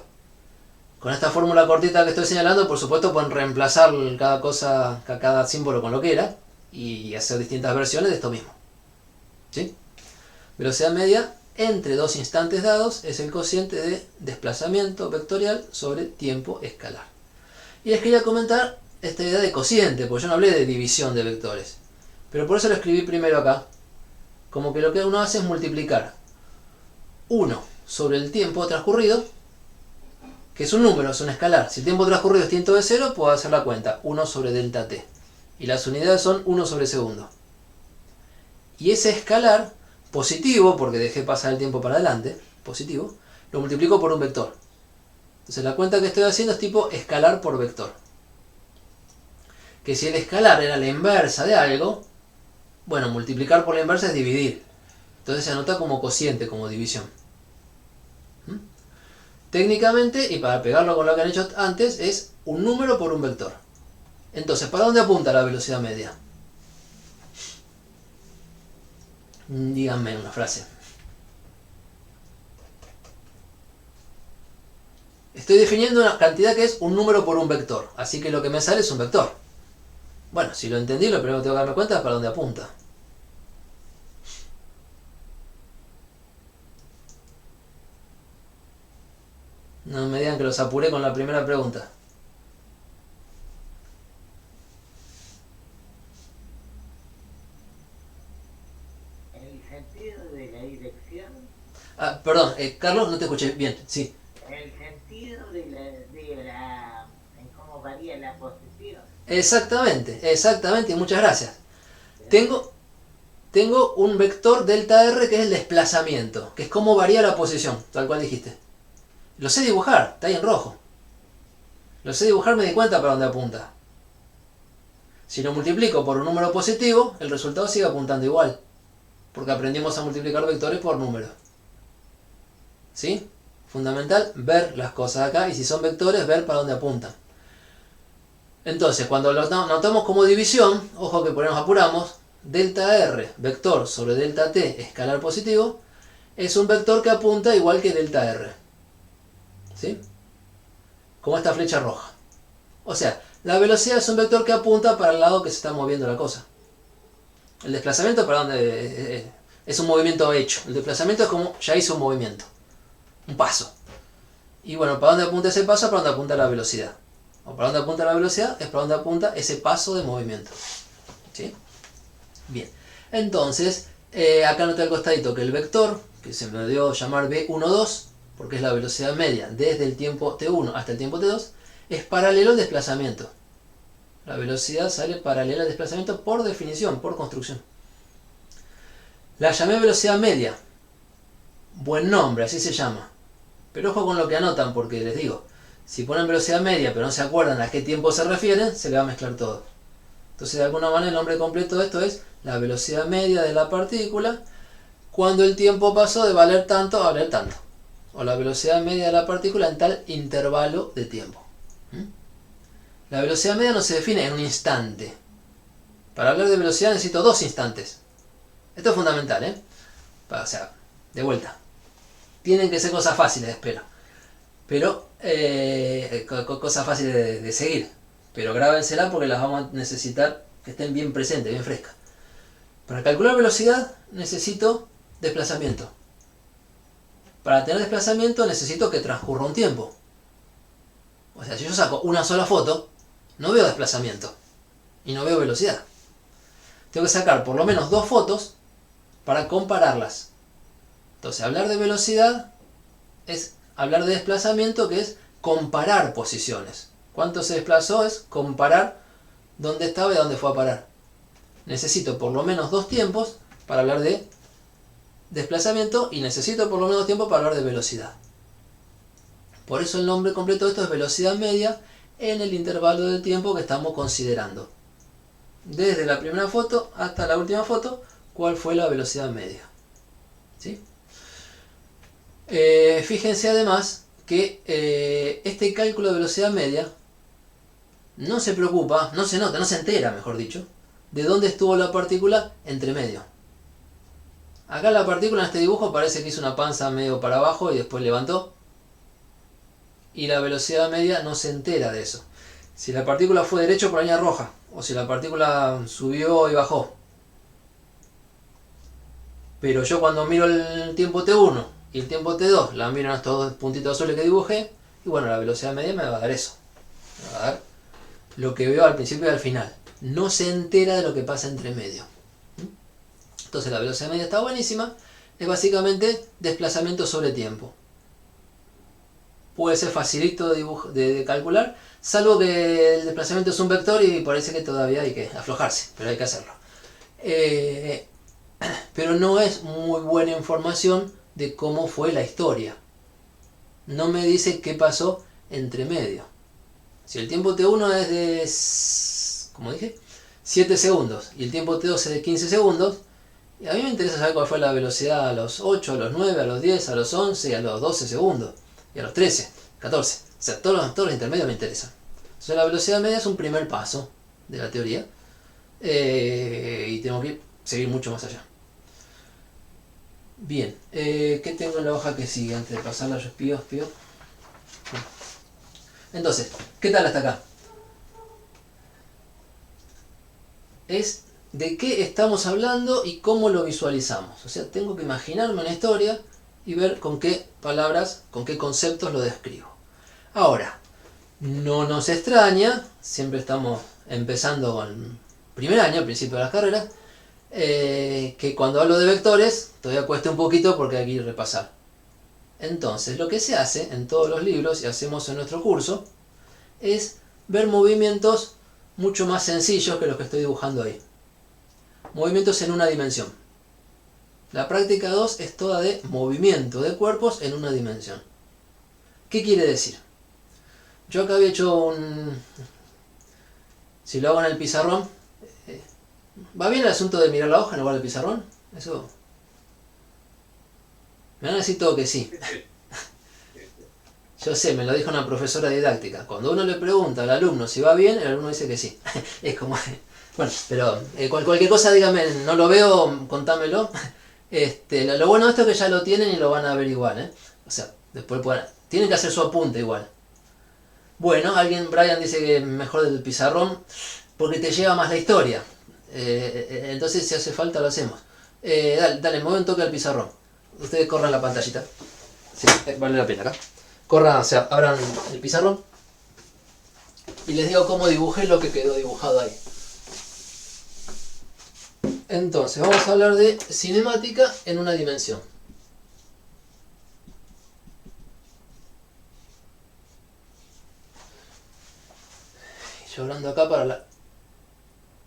Con esta fórmula cortita que estoy señalando, por supuesto pueden reemplazar cada cosa, cada símbolo con lo que era y hacer distintas versiones de esto mismo. ¿Sí? Velocidad media entre dos instantes dados es el cociente de desplazamiento vectorial sobre tiempo escalar. Y les quería comentar esta idea de cociente, porque yo no hablé de división de vectores. Pero por eso lo escribí primero acá. Como que lo que uno hace es multiplicar 1 sobre el tiempo transcurrido, que es un número, es un escalar. Si el tiempo transcurrido es tiempo de 0, puedo hacer la cuenta, 1 sobre delta t. Y las unidades son 1 sobre segundo. Y ese escalar positivo, porque dejé pasar el tiempo para adelante, positivo, lo multiplico por un vector. Entonces la cuenta que estoy haciendo es tipo escalar por vector. Que si el escalar era la inversa de algo, bueno, multiplicar por la inversa es dividir. Entonces se anota como cociente, como división. Técnicamente, y para pegarlo con lo que han hecho antes, es un número por un vector. Entonces, ¿para dónde apunta la velocidad media? Díganme una frase. Estoy definiendo una cantidad que es un número por un vector, así que lo que me sale es un vector. Bueno, si lo entendí, lo primero que tengo que darme cuenta es para dónde apunta. No me digan que los apuré con la primera pregunta. El sentido de la dirección. Ah, perdón, Carlos, no te escuché bien, sí. El sentido en cómo varía la posición. Exactamente, y muchas gracias. Tengo un vector delta R que es el desplazamiento, que es cómo varía la posición, tal cual dijiste. Lo sé dibujar, está ahí en rojo. Lo sé dibujar, me di cuenta para dónde apunta. Si lo multiplico por un número positivo, el resultado sigue apuntando igual, porque aprendimos a multiplicar vectores por números. ¿Sí? Fundamental ver las cosas acá, y si son vectores, ver para dónde apuntan. Entonces, cuando lo notamos como división, ojo que por ahí nos apuramos, delta R, vector sobre delta T, escalar positivo, es un vector que apunta igual que delta R. ¿Sí? Como esta flecha roja. O sea, la velocidad es un vector que apunta para el lado que se está moviendo la cosa. El desplazamiento para donde es un movimiento hecho. El desplazamiento es como ya hizo un movimiento. Un paso. Y bueno, para dónde apunta ese paso, para dónde apunta la velocidad. O para dónde apunta la velocidad, es para dónde apunta ese paso de movimiento. ¿Sí? Bien. Entonces, acá noté al costadito que el vector, que se me dio llamar v12, porque es la velocidad media desde el tiempo t1 hasta el tiempo t2, es paralelo al desplazamiento. La velocidad sale paralela al desplazamiento por definición, por construcción. La llamé velocidad media. Buen nombre, así se llama. Pero ojo con lo que anotan, porque les digo, si ponen velocidad media pero no se acuerdan a qué tiempo se refieren, se le va a mezclar todo. Entonces, de alguna manera, el nombre completo de esto es la velocidad media de la partícula cuando el tiempo pasó de valer tanto a valer tanto. O la velocidad media de la partícula en tal intervalo de tiempo. La velocidad media no se define en un instante. Para hablar de velocidad necesito 2 instantes. Esto es fundamental, ¿eh? O sea, de vuelta. Tienen que ser cosas fáciles, espero. Pero, cosas fáciles de seguir. Pero grábenselas porque las vamos a necesitar que estén bien presentes, bien frescas. Para calcular velocidad necesito desplazamiento. Para tener desplazamiento necesito que transcurra un tiempo. O sea, si yo saco una sola foto, no veo desplazamiento y no veo velocidad. Tengo que sacar por lo menos 2 fotos para compararlas. Entonces, hablar de velocidad es hablar de desplazamiento, que es comparar posiciones. ¿Cuánto se desplazó? Es comparar dónde estaba y a dónde fue a parar. Necesito por lo menos 2 tiempos para hablar de desplazamiento y necesito por lo menos 2 tiempos para hablar de velocidad. Por eso el nombre completo de esto es velocidad media en el intervalo de tiempo que estamos considerando. Desde la primera foto hasta la última foto, ¿cuál fue la velocidad media? ¿Sí? Fíjense además que este cálculo de velocidad media no se preocupa, no se nota, no se entera, mejor dicho, de dónde estuvo la partícula entre medio. Acá la partícula en este dibujo parece que hizo una panza medio para abajo y después levantó. Y la velocidad media no se entera de eso. Si la partícula fue derecho por la línea roja, o si la partícula subió y bajó. Pero yo cuando miro el tiempo t1 y el tiempo t2, la miro en estos 2 puntitos azules que dibujé, y bueno, la velocidad media me va a dar eso. Me va a dar lo que veo al principio y al final. No se entera de lo que pasa entre medio. Entonces la velocidad media está buenísima. Es básicamente desplazamiento sobre tiempo. Puede ser facilito de calcular, salvo que el desplazamiento es un vector y parece que todavía hay que aflojarse, pero hay que hacerlo. Pero no es muy buena información de cómo fue la historia. No me dice qué pasó entre medio. Si el tiempo t1 es de, como dije, 7 segundos y el tiempo t2 es de 15 segundos, y a mí me interesa saber cuál fue la velocidad a los 8, a los 9, a los 10, a los 11 y a los 12 segundos. Y a los 13, 14. O sea, todos los intermedios me interesan. Entonces la velocidad media es un primer paso de la teoría. Y tengo que seguir mucho más allá. Bien, ¿qué tengo en la hoja que sigue antes de pasarla? Yo espío. Entonces, ¿qué tal hasta acá? es de qué estamos hablando y cómo lo visualizamos. O sea, tengo que imaginarme una historia y ver con qué palabras, con qué conceptos lo describo. Ahora, no nos extraña, siempre estamos empezando con primer año, al principio de las carreras, que cuando hablo de vectores todavía cuesta un poquito porque hay que ir a repasar. Entonces, lo que se hace en todos los libros y hacemos en nuestro curso es ver movimientos mucho más sencillos que los que estoy dibujando ahí. Movimientos en una dimensión. La práctica 2 es toda de movimiento de cuerpos en una dimensión. ¿Qué quiere decir? Yo acá había hecho un... Si lo hago en el pizarrón, ¿va bien el asunto de mirar la hoja en lugar del pizarrón? Eso... Me van a decir todo que sí. Yo sé, me lo dijo una profesora de didáctica. Cuando uno le pregunta al alumno si va bien, el alumno dice que sí. Es como... Bueno, pero cualquier cosa dígame, no lo veo, contámelo. Lo bueno de esto es que ya lo tienen y lo van a ver igual, ¿eh? O sea, después tienen que hacer su apunte igual. Bueno, Brian dice que mejor del pizarrón porque te lleva más la historia. Entonces si hace falta lo hacemos. Dale, mueve un toque al pizarrón. Ustedes corran la pantallita. Sí, vale la pena acá. Corran, o sea, abran el pizarrón. Y les digo cómo dibujé lo que quedó dibujado ahí. Entonces, vamos a hablar de cinemática en una dimensión. Yo hablando acá para la...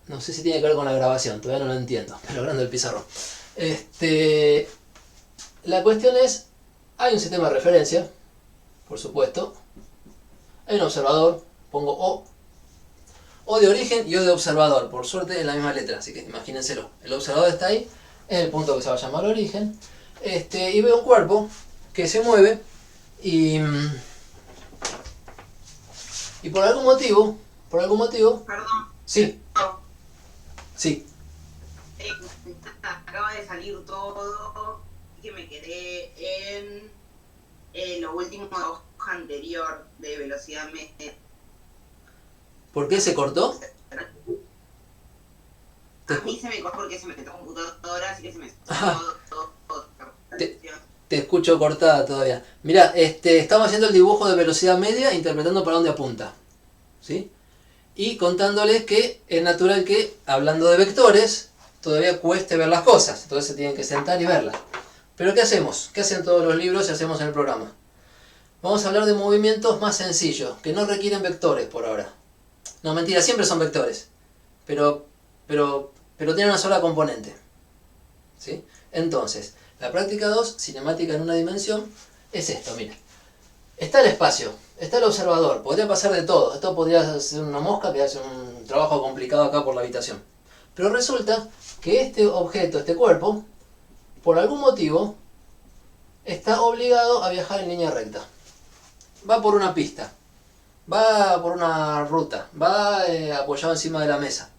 No sé si tiene que ver con la grabación, todavía no lo entiendo, pero hablando del pizarrón. La cuestión es, hay un sistema de referencia, por supuesto. Hay un observador, pongo O de origen y O de observador, por suerte es la misma letra, así que imagínenselo. El observador está ahí, es el punto que se va a llamar origen. Y veo un cuerpo que se mueve y por algún motivo... Perdón. Sí, sí. Acaba de salir todo y que me quedé en lo último de la hoja anterior de velocidad media. ¿Por qué se cortó? A mí se me cortó porque se me metió computadora, así que se me... Te escucho cortada todavía. Mirá, estamos haciendo el dibujo de velocidad media interpretando para dónde apunta. ¿Sí? Y contándoles que es natural que, hablando de vectores, todavía cueste ver las cosas. Entonces se tienen que sentar y verlas. Pero ¿qué hacemos? ¿Qué hacen todos los libros y hacemos en el programa? Vamos a hablar de movimientos más sencillos, que no requieren vectores por ahora. No, mentira, siempre son vectores. Pero tienen una sola componente. ¿Sí? Entonces, la práctica 2, cinemática en una dimensión, es esto, miren. Está el espacio, está el observador, podría pasar de todo. Esto podría ser una mosca que hace un trabajo complicado acá por la habitación. Pero resulta que este objeto, este cuerpo, por algún motivo, está obligado a viajar en línea recta. Va por una pista, va por una ruta, va apoyado encima de la mesa.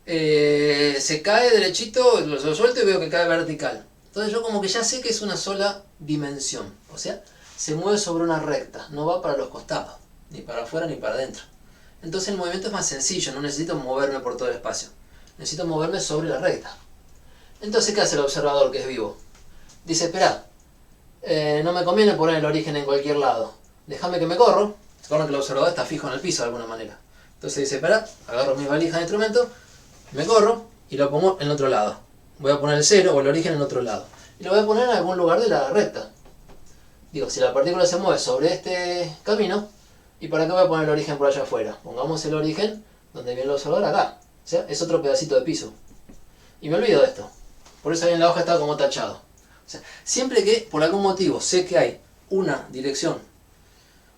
Se cae derechito, lo suelto y veo que cae vertical. Entonces yo como que ya sé que es una sola dimensión. O sea, se mueve sobre una recta, no va para los costados, ni para afuera ni para adentro. Entonces el movimiento es más sencillo, no necesito moverme por todo el espacio. Necesito moverme sobre la recta. Entonces, ¿qué hace el observador que es vivo? Dice, espera, no me conviene poner el origen en cualquier lado. Déjame que me corro. Se acuerdan que el observador está fijo en el piso de alguna manera. Entonces dice, espera, agarro mi valija de instrumento, me corro y lo pongo en otro lado. Voy a poner el 0 o el origen en otro lado. Y lo voy a poner en algún lugar de la recta. Digo, si la partícula se mueve sobre este camino, ¿y para qué voy a poner el origen por allá afuera? Pongamos el origen donde viene el observador acá. O sea, es otro pedacito de piso. Y me olvido de esto. Por eso ahí en la hoja está como tachado. O sea, siempre que por algún motivo sé que hay una dirección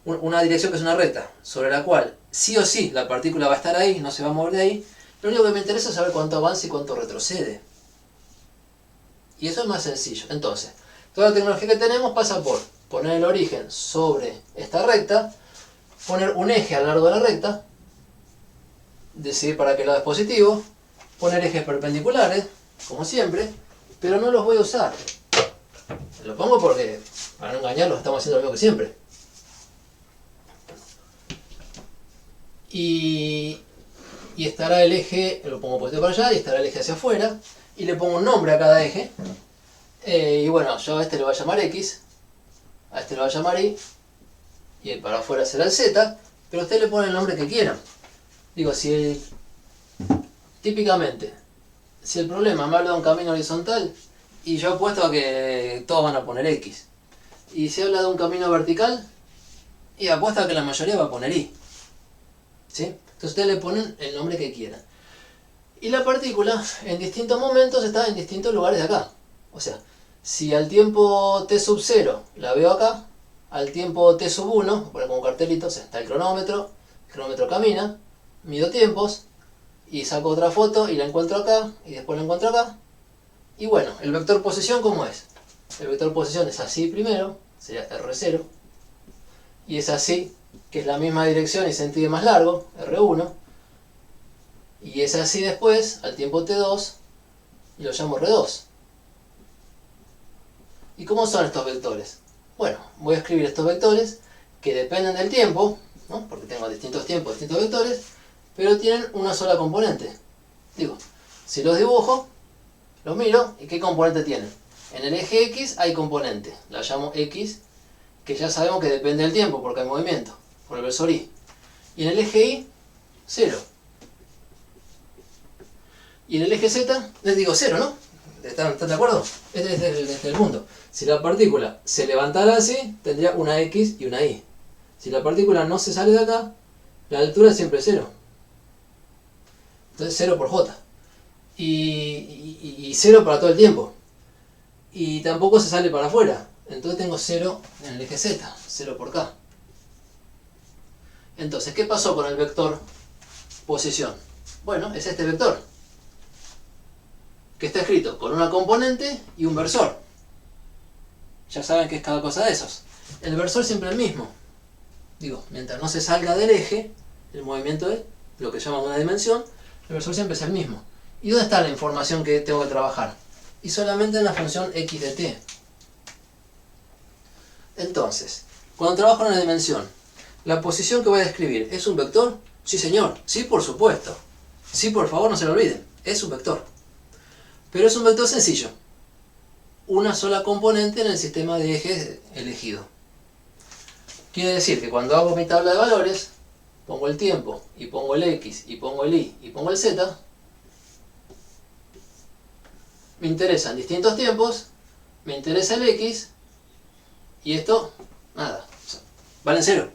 que es una recta, sobre la cual sí o sí la partícula va a estar ahí, no se va a mover de ahí, lo único que me interesa es saber cuánto avanza y cuánto retrocede. Y eso es más sencillo. Entonces, toda la tecnología que tenemos pasa por poner el origen sobre esta recta, poner un eje a lo largo de la recta, decidir para qué lado es positivo, poner ejes perpendiculares, como siempre, pero no los voy a usar. Lo pongo porque, para no engañarlos, estamos haciendo lo mismo que siempre. Y y estará el eje, lo pongo puesto para allá, y estará el eje hacia afuera, y le pongo un nombre a cada eje, y bueno, yo a este le voy a llamar X, a este le voy a llamar Y, y el para afuera será el Z, pero ustedes le ponen el nombre que quieran. Digo, típicamente, si el problema me habla de un camino horizontal, y yo apuesto a que todos van a poner X, y si habla de un camino vertical, y apuesto a que la mayoría va a poner Y, ¿sí? Entonces ustedes le ponen el nombre que quieran. Y la partícula en distintos momentos está en distintos lugares de acá. O sea, si al tiempo t sub 0 la veo acá, al tiempo t sub 1, por como cartelito, o sea, está el cronómetro camina, mido tiempos, y saco otra foto y la encuentro acá, y después la encuentro acá. Y bueno, el vector posición, ¿cómo es? El vector posición es así primero, sería R0, y es así, que es la misma dirección y sentido más largo, R1, y es así después, al tiempo t2, y lo llamo R2. ¿Y cómo son estos vectores? Bueno, voy a escribir estos vectores que dependen del tiempo, ¿no? Porque tengo distintos tiempos, distintos vectores, pero tienen una sola componente. Digo, si los dibujo, los miro, ¿y qué componente tienen? En el eje X hay componente, la llamo X, que ya sabemos que depende del tiempo, porque hay movimiento, por el versor Y. Y en el eje Y, 0. Y en el eje Z, les digo 0, ¿no? ¿Están de acuerdo? Este es el punto. Si la partícula se levantara así, tendría una X y una Y. Si la partícula no se sale de acá, la altura es siempre 0. Entonces 0 por J. Y 0 para todo el tiempo. Y tampoco se sale para afuera. Entonces tengo 0 en el eje Z, 0 por K. Entonces, ¿qué pasó con el vector posición? Bueno, es este vector, que está escrito con una componente y un versor. Ya saben que es cada cosa de esos. El versor siempre el mismo. Digo, mientras no se salga del eje, el movimiento es lo que llaman una dimensión, el versor siempre es el mismo. ¿Y dónde está la información que tengo que trabajar? Y solamente en la función x de t. Entonces, cuando trabajo en una dimensión, ¿la posición que voy a describir es un vector? Sí, señor. Sí, por supuesto. Sí, por favor, no se lo olviden. Es un vector. Pero es un vector sencillo. Una sola componente en el sistema de ejes elegido. Quiere decir que cuando hago mi tabla de valores, pongo el tiempo, y pongo el X, y pongo el Y, y pongo el Z, me interesan distintos tiempos, me interesa el X, y esto, nada, o sea, valen 0.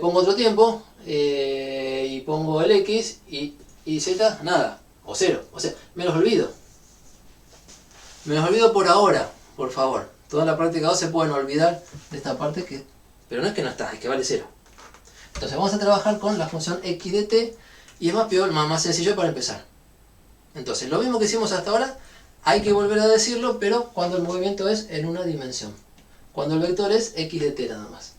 Pongo otro tiempo, y pongo el X, y Z, nada, o 0. O sea, me los olvido. Me los olvido por ahora, por favor. Toda la práctica 2 se pueden olvidar de esta parte que... Pero no es que no está, es que vale 0. Entonces vamos a trabajar con la función x de t, y es más sencillo para empezar. Entonces, lo mismo que hicimos hasta ahora, hay que volver a decirlo, pero cuando el movimiento es en una dimensión. Cuando el vector es x de t nada más.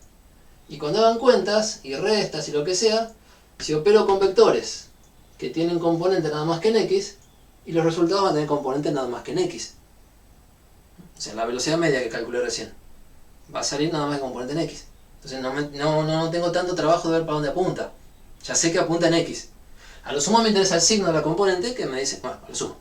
Y cuando hagan cuentas y restas y lo que sea, si opero con vectores que tienen componente nada más que en x, y los resultados van a tener componente nada más que en x. O sea, la velocidad media que calculé recién va a salir nada más que componente en x. Entonces no tengo tanto trabajo de ver para dónde apunta. Ya sé que apunta en x. A lo sumo me interesa el signo de la componente que me dice... Bueno, a lo sumo.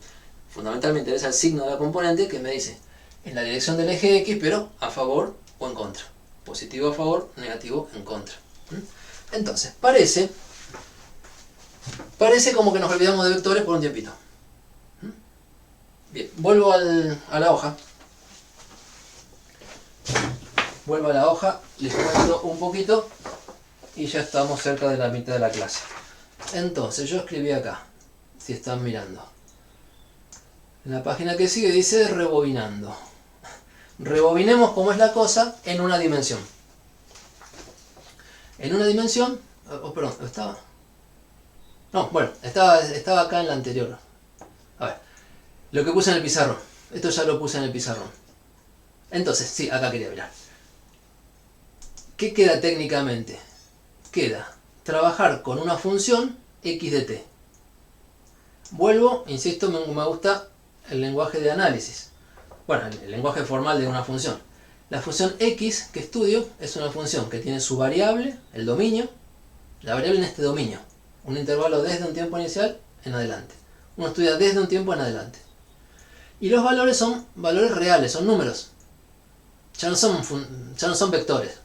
Fundamentalmente me interesa el signo de la componente que me dice en la dirección del eje x, pero a favor o en contra. Positivo a favor, negativo en contra. Entonces, parece como que nos olvidamos de vectores por un tiempito. Bien, vuelvo a la hoja. Vuelvo a la hoja, les cuento un poquito y ya estamos cerca de la mitad de la clase. Entonces, yo escribí acá, si están mirando. En la página que sigue dice rebobinando. Rebobinemos cómo es la cosa en una dimensión. En una dimensión... perdón, ¿estaba? No, bueno, estaba acá en la anterior. A ver, lo que puse en el pizarrón. Esto ya lo puse en el pizarrón. Entonces, sí, acá quería mirar. ¿Qué queda técnicamente? Queda trabajar con una función x de t. Vuelvo, insisto, me gusta el lenguaje de análisis. Bueno, el lenguaje formal de una función. La función x que estudio es una función que tiene su variable, el dominio, la variable en este dominio. Un intervalo desde un tiempo inicial en adelante. Uno estudia desde un tiempo en adelante. Y los valores son valores reales, son números. Ya no son vectores.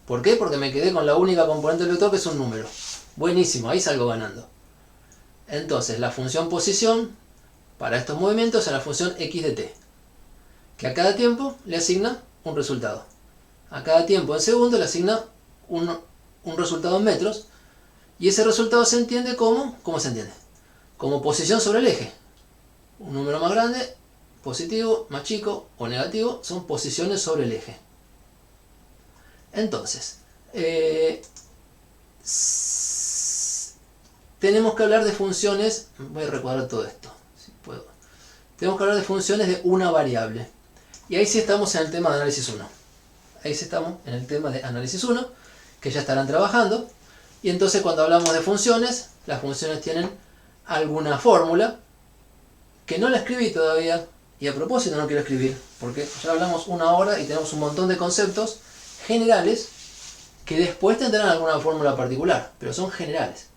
¿Por qué? Porque me quedé con la única componente del vector que es un número. Buenísimo, ahí salgo ganando. Entonces, la función posición para estos movimientos es la función x de t, que a cada tiempo le asigna un resultado. A cada tiempo en segundos le asigna un resultado en metros, y ese resultado se entiende como, ¿cómo se entiende? Como posición sobre el eje. Un número más grande, positivo, más chico o negativo, son posiciones sobre el eje. Entonces, tenemos que hablar de funciones, voy a recordar todo esto, si puedo. Tenemos que hablar de funciones de una variable. Y ahí sí estamos en el tema de análisis 1. Ahí sí estamos en el tema de análisis 1, que ya estarán trabajando. Y entonces cuando hablamos de funciones, las funciones tienen alguna fórmula, que no la escribí todavía, y a propósito no quiero escribir, porque ya hablamos una hora y tenemos un montón de conceptos generales que después tendrán alguna fórmula particular, pero son generales.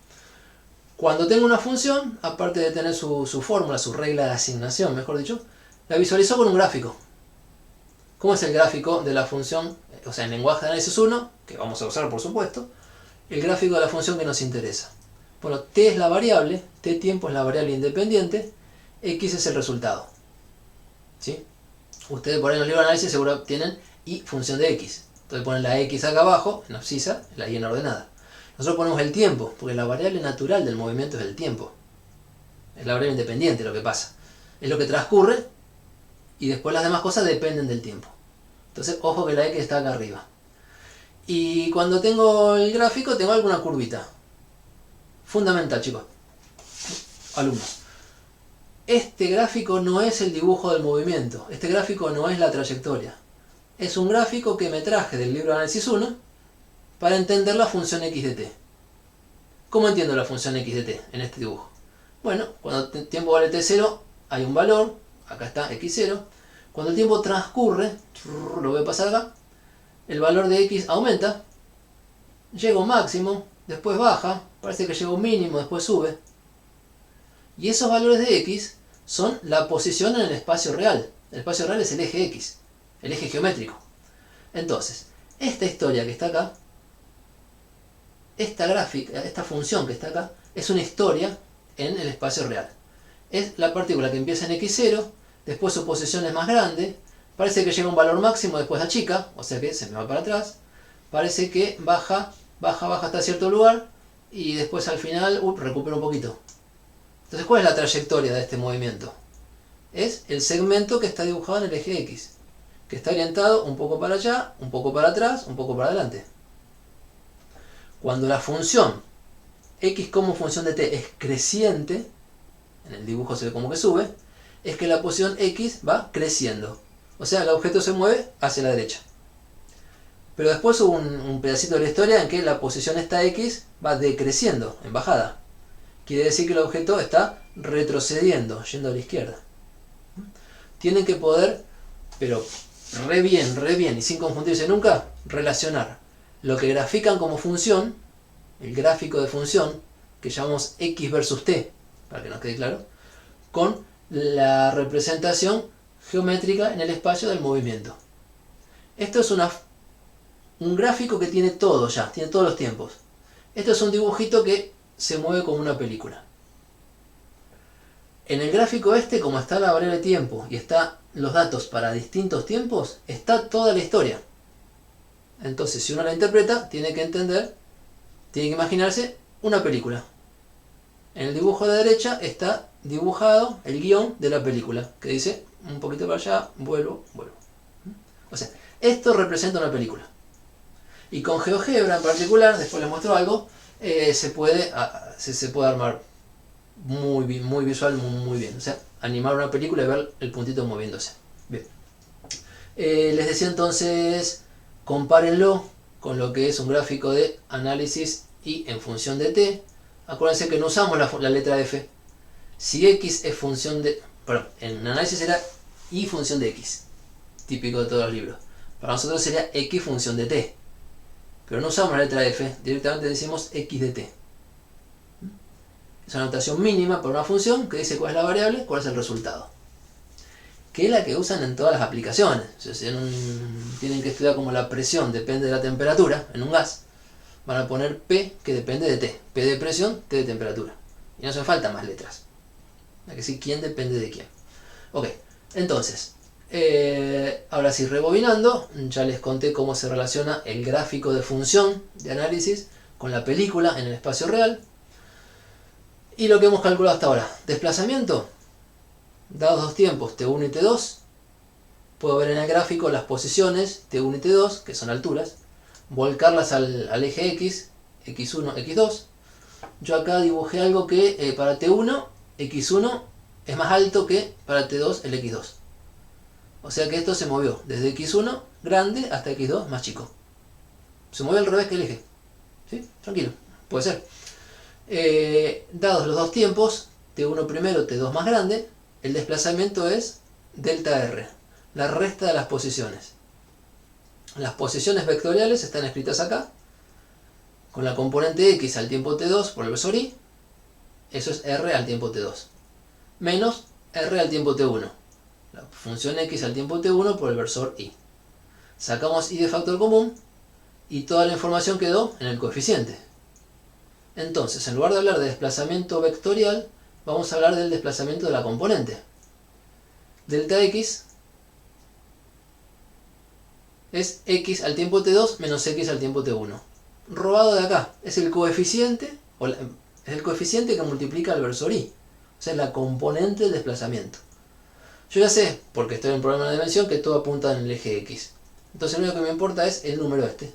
Cuando tengo una función, aparte de tener su fórmula, su regla de asignación, mejor dicho, la visualizo con un gráfico. ¿Cómo es el gráfico de la función? O sea, en lenguaje de análisis 1, que vamos a usar por supuesto, el gráfico de la función que nos interesa. Bueno, t es la variable, t tiempo es la variable independiente, x es el resultado. ¿Sí? Ustedes por ahí en los libros de análisis seguro tienen y función de x. Entonces ponen la x acá abajo, en abscisa, la y en ordenada. Nosotros ponemos el tiempo, porque la variable natural del movimiento es el tiempo. Es la variable independiente lo que pasa. Es lo que transcurre y después las demás cosas dependen del tiempo. Entonces, ojo que la x está acá arriba. Y cuando tengo el gráfico, tengo alguna curvita. Fundamental, chicos. Alumnos. Este gráfico no es el dibujo del movimiento. Este gráfico no es la trayectoria. Es un gráfico que me traje del libro de análisis 1 para entender la función x de t. ¿Cómo entiendo la función x de t en este dibujo? Bueno, cuando el tiempo vale t0, hay un valor, acá está x0. Cuando el tiempo transcurre, lo voy a pasar acá, el valor de x aumenta, llega a un máximo, después baja, parece que llega a un mínimo, después sube. Y esos valores de x son la posición en el espacio real. El espacio real es el eje x, el eje geométrico. Entonces, esta historia que está acá, esta gráfica, esta función que está acá, es una historia en el espacio real. Es la partícula que empieza en x0, después su posición es más grande, parece que llega a un valor máximo, después achica, o sea que se me va para atrás, parece que baja hasta cierto lugar, y después al final recupera un poquito. Entonces, ¿cuál es la trayectoria de este movimiento? Es el segmento que está dibujado en el eje x, que está orientado un poco para allá, un poco para atrás, un poco para adelante. Cuando la función x como función de t es creciente, en el dibujo se ve como que sube, es que la posición x va creciendo. O sea, el objeto se mueve hacia la derecha. Pero después hubo un pedacito de la historia en que la posición esta x va decreciendo, en bajada. Quiere decir que el objeto está retrocediendo, yendo a la izquierda. Tienen que poder, pero re bien, y sin confundirse nunca, relacionar lo que grafican como función, el gráfico de función, que llamamos x versus t, para que nos quede claro, con la representación geométrica en el espacio del movimiento. Esto es un gráfico que tiene todo ya, tiene todos los tiempos. Esto es un dibujito que se mueve como una película. En el gráfico este, como está la variable tiempo y están los datos para distintos tiempos, está toda la historia. Entonces, si uno la interpreta, tiene que entender, tiene que imaginarse una película. En el dibujo de la derecha está dibujado el guión de la película, que dice, un poquito para allá, vuelvo. O sea, esto representa una película. Y con GeoGebra en particular, después les muestro algo, se puede armar muy visual, muy bien. O sea, animar una película y ver el puntito moviéndose. Bien. Les decía entonces, compárenlo con lo que es un gráfico de análisis y en función de t. Acuérdense que no usamos la letra f. Si x es función de... Perdón, en análisis era y función de x. Típico de todos los libros. Para nosotros sería x función de t. Pero no usamos la letra f, directamente decimos x de t. Es una notación mínima para una función que dice cuál es la variable, cuál es el resultado. Que es la que usan en todas las aplicaciones. O sea, si tienen que estudiar como la presión depende de la temperatura en un gas, van a poner P que depende de T. P de presión, T de temperatura. Y no hacen falta más letras. Hay que decir quién depende de quién. Ok, entonces, ahora sí, rebobinando, ya les conté cómo se relaciona el gráfico de función de análisis con la película en el espacio real. Y lo que hemos calculado hasta ahora, desplazamiento, dados dos tiempos, T1 y T2, puedo ver en el gráfico las posiciones T1 y T2, que son alturas, volcarlas al eje X, X1, X2. Yo acá dibujé algo que para T1, X1 es más alto que para T2 el X2. O sea que esto se movió desde X1 grande hasta X2 más chico. Se movió al revés que el eje. ¿Sí? Tranquilo, puede ser. Dados los dos tiempos, T1 primero, T2 más grande, el desplazamiento es delta R, la resta de las posiciones. Las posiciones vectoriales están escritas acá, con la componente X al tiempo T2 por el versor Y, eso es R al tiempo T2, menos R al tiempo T1, la función X al tiempo T1 por el versor Y. Sacamos Y de factor común y toda la información quedó en el coeficiente. Entonces, en lugar de hablar de desplazamiento vectorial, vamos a hablar del desplazamiento de la componente. Delta X es X al tiempo T2 menos X al tiempo T1. Robado de acá, es el coeficiente, que multiplica el versor Y. O sea, es la componente del desplazamiento. Yo ya sé, porque estoy en un problema de dimensión, que todo apunta en el eje X. Entonces lo único que me importa es el número este.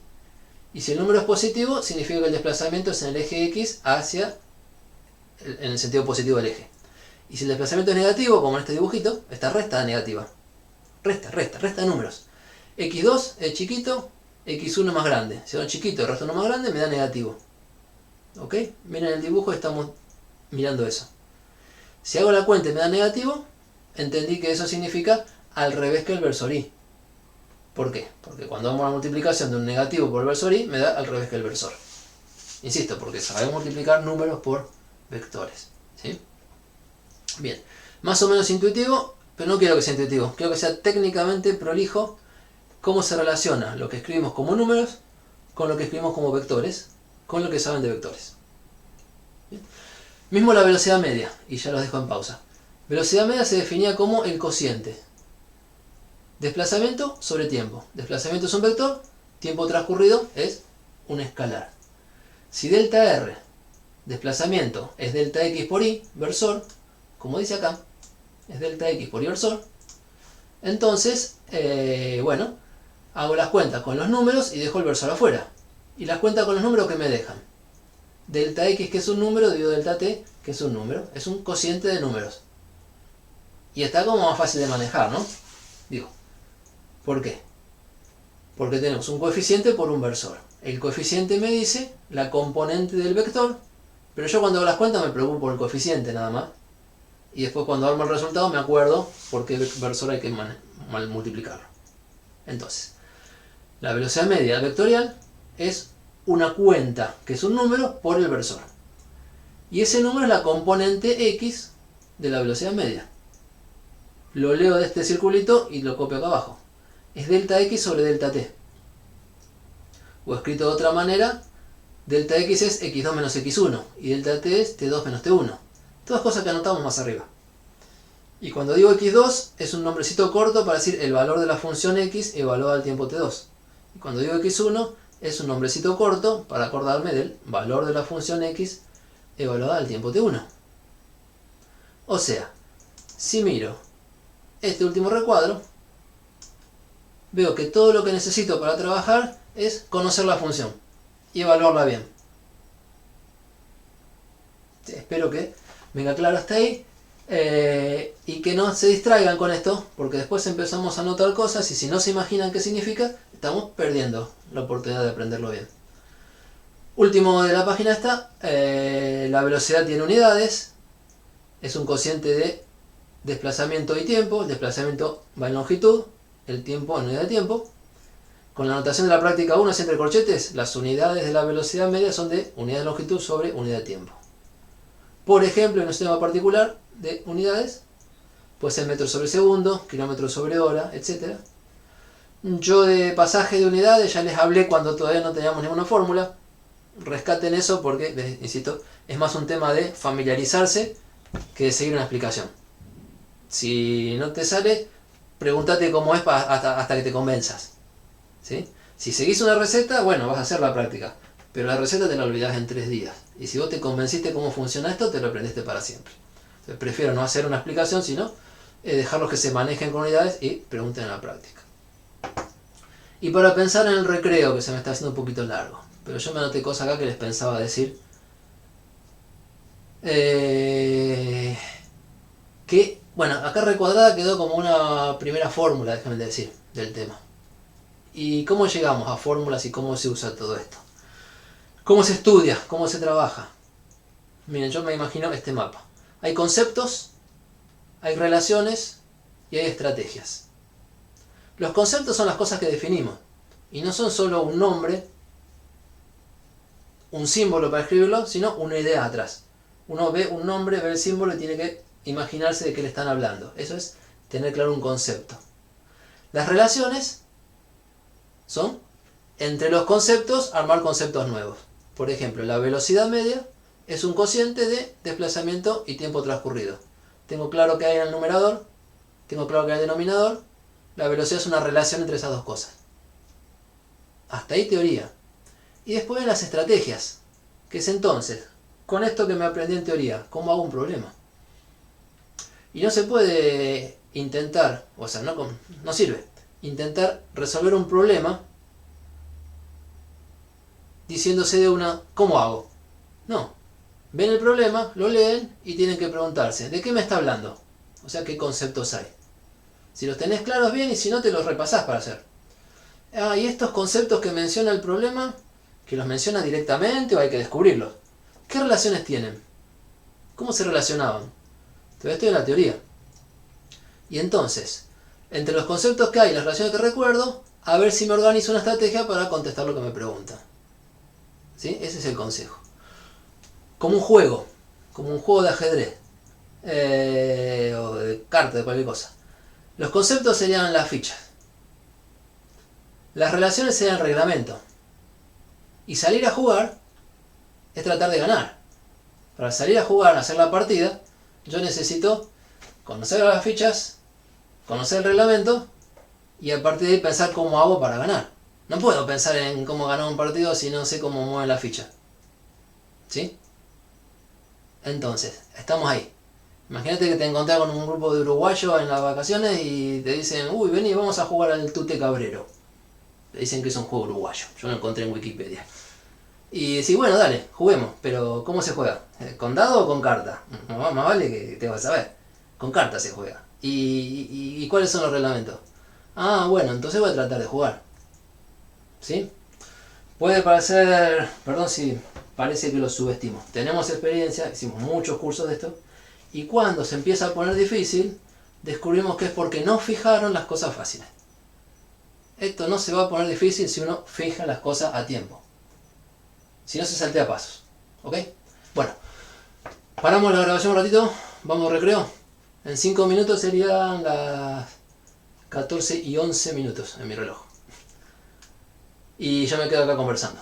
Y si el número es positivo, significa que el desplazamiento es en el eje X en el sentido positivo del eje. Y si el desplazamiento es negativo, como en este dibujito, esta resta es negativa. Resta de números. X2 es chiquito, X1 más grande. Si uno es chiquito y el resto no más grande, me da negativo. ¿Ok? Miren el dibujo, estamos mirando eso. Si hago la cuenta y me da negativo, entendí que eso significa al revés que el versor Y. ¿Por qué? Porque cuando hago la multiplicación de un negativo por el versor Y, me da al revés que el versor. Insisto, porque sabemos multiplicar números por vectores. ¿Sí? Bien, más o menos intuitivo, pero no quiero que sea intuitivo. Quiero que sea técnicamente prolijo cómo se relaciona lo que escribimos como números con lo que escribimos como vectores, con lo que saben de vectores. ¿Bien? Mismo la velocidad media, y ya los dejo en pausa. Velocidad media se definía como el cociente. Desplazamiento sobre tiempo. Desplazamiento es un vector, tiempo transcurrido es un escalar. Si delta R, desplazamiento, es delta X por Y, versor, como dice acá, es delta X por Y versor, entonces, bueno, hago las cuentas con los números y dejo el versor afuera. Y las cuentas con los números que me dejan. Delta X, que es un número, dividido delta T, que es un número. Es un cociente de números. Y está como más fácil de manejar, ¿no? Digo, ¿por qué? Porque tenemos un coeficiente por un versor. El coeficiente me dice la componente del vector, pero yo cuando hago las cuentas me preocupo por el coeficiente nada más. Y después cuando armo el resultado me acuerdo por qué versor hay que multiplicarlo. Entonces, la velocidad media vectorial es una cuenta, que es un número, por el versor. Y ese número es la componente X de la velocidad media. Lo leo de este circulito y lo copio acá abajo. Es delta X sobre delta T. O escrito de otra manera, delta X es X2 menos X1 y delta T es T2 menos T1. Todas cosas que anotamos más arriba. Y cuando digo X2 es un nombrecito corto para decir el valor de la función X evaluada al tiempo T2. Y cuando digo X1 es un nombrecito corto para acordarme del valor de la función X evaluada al tiempo T1. O sea, si miro este último recuadro, veo que todo lo que necesito para trabajar es conocer la función y evaluarla bien. Espero que venga claro hasta ahí y que no se distraigan con esto, porque después empezamos a notar cosas y si no se imaginan qué significa, estamos perdiendo la oportunidad de aprenderlo bien. Último de la página está, la velocidad tiene unidades, es un cociente de desplazamiento y tiempo. El desplazamiento va en longitud, el tiempo en unidad de tiempo. Con la notación de la práctica 1, entre corchetes, las unidades de la velocidad media son de unidad de longitud sobre unidad de tiempo. Por ejemplo, en un sistema particular de unidades, puede ser metros sobre segundo, kilómetros sobre hora, etc. Yo de pasaje de unidades ya les hablé cuando todavía no teníamos ninguna fórmula. Rescaten eso porque, les insisto, es más un tema de familiarizarse que de seguir una explicación. Si no te sale, pregúntate cómo es hasta que te convenzas. ¿Sí? Si seguís una receta, bueno, vas a hacer la práctica. Pero la receta te la olvidás en 3 días. Y si vos te convenciste cómo funciona esto, te lo aprendiste para siempre. Entonces, prefiero no hacer una explicación, sino dejarlos que se manejen con unidades y pregunten en la práctica. Y para pensar en el recreo, que se me está haciendo un poquito largo. Pero yo me anoté cosas acá que les pensaba decir. Que, bueno, acá recuadrada quedó como una primera fórmula, déjenme decir, del tema. ¿Y cómo llegamos a fórmulas y cómo se usa todo esto? ¿Cómo se estudia? ¿Cómo se trabaja? Miren, yo me imagino este mapa. Hay conceptos, hay relaciones y hay estrategias. Los conceptos son las cosas que definimos. Y no son solo un nombre, un símbolo para escribirlo, sino una idea atrás. Uno ve un nombre, ve el símbolo y tiene que imaginarse de qué le están hablando. Eso es tener claro un concepto. Las relaciones son, entre los conceptos, armar conceptos nuevos. Por ejemplo, la velocidad media es un cociente de desplazamiento y tiempo transcurrido. Tengo claro que hay en el numerador, tengo claro que hay en el denominador. La velocidad es una relación entre esas dos cosas. Hasta ahí teoría. Y después las estrategias, que es entonces, con esto que me aprendí en teoría, ¿cómo hago un problema? Y no se puede intentar, o sea, no sirve, intentar resolver un problema diciéndose de una, ¿cómo hago? No. Ven el problema, lo leen y tienen que preguntarse, ¿de qué me está hablando? O sea, ¿qué conceptos hay? Si los tenés claros bien y si no te los repasás para hacer. Y estos conceptos que menciona el problema, que los menciona directamente o hay que descubrirlos. ¿Qué relaciones tienen? ¿Cómo se relacionaban? Todo esto es la teoría. Y entonces, entre los conceptos que hay y las relaciones que recuerdo, a ver si me organizo una estrategia para contestar lo que me preguntan. ¿Sí? Ese es el consejo. Como un juego de ajedrez, o de cartas, de cualquier cosa. Los conceptos serían las fichas. Las relaciones serían el reglamento. Y salir a jugar es tratar de ganar. Para salir a jugar, hacer la partida, yo necesito conocer las fichas, conocer el reglamento y a partir de ahí pensar cómo hago para ganar. No puedo pensar en cómo ganar un partido si no sé cómo mueven la ficha. ¿Sí? Entonces, estamos ahí. Imagínate que te encontrás con un grupo de uruguayos en las vacaciones y te dicen, uy, vení, vamos a jugar al Tute Cabrero. Te dicen que es un juego uruguayo. Yo lo encontré en Wikipedia. Y decís, bueno, dale, juguemos. Pero, ¿cómo se juega? ¿Con dado o con carta? Más vale que te vas a saber. Con carta se juega. ¿Y cuáles son los reglamentos? Bueno, entonces voy a tratar de jugar. ¿Sí? Puede parecer, perdón si parece que lo subestimo. Tenemos experiencia, hicimos muchos cursos de esto. Y cuando se empieza a poner difícil, descubrimos que es porque no fijaron las cosas fáciles. Esto no se va a poner difícil si uno fija las cosas a tiempo. Si no, se saltea pasos. ¿Ok? Bueno, paramos la grabación un ratito. Vamos a recreo. En 5 minutos serían las 14:11 en mi reloj. Y yo me quedo acá conversando.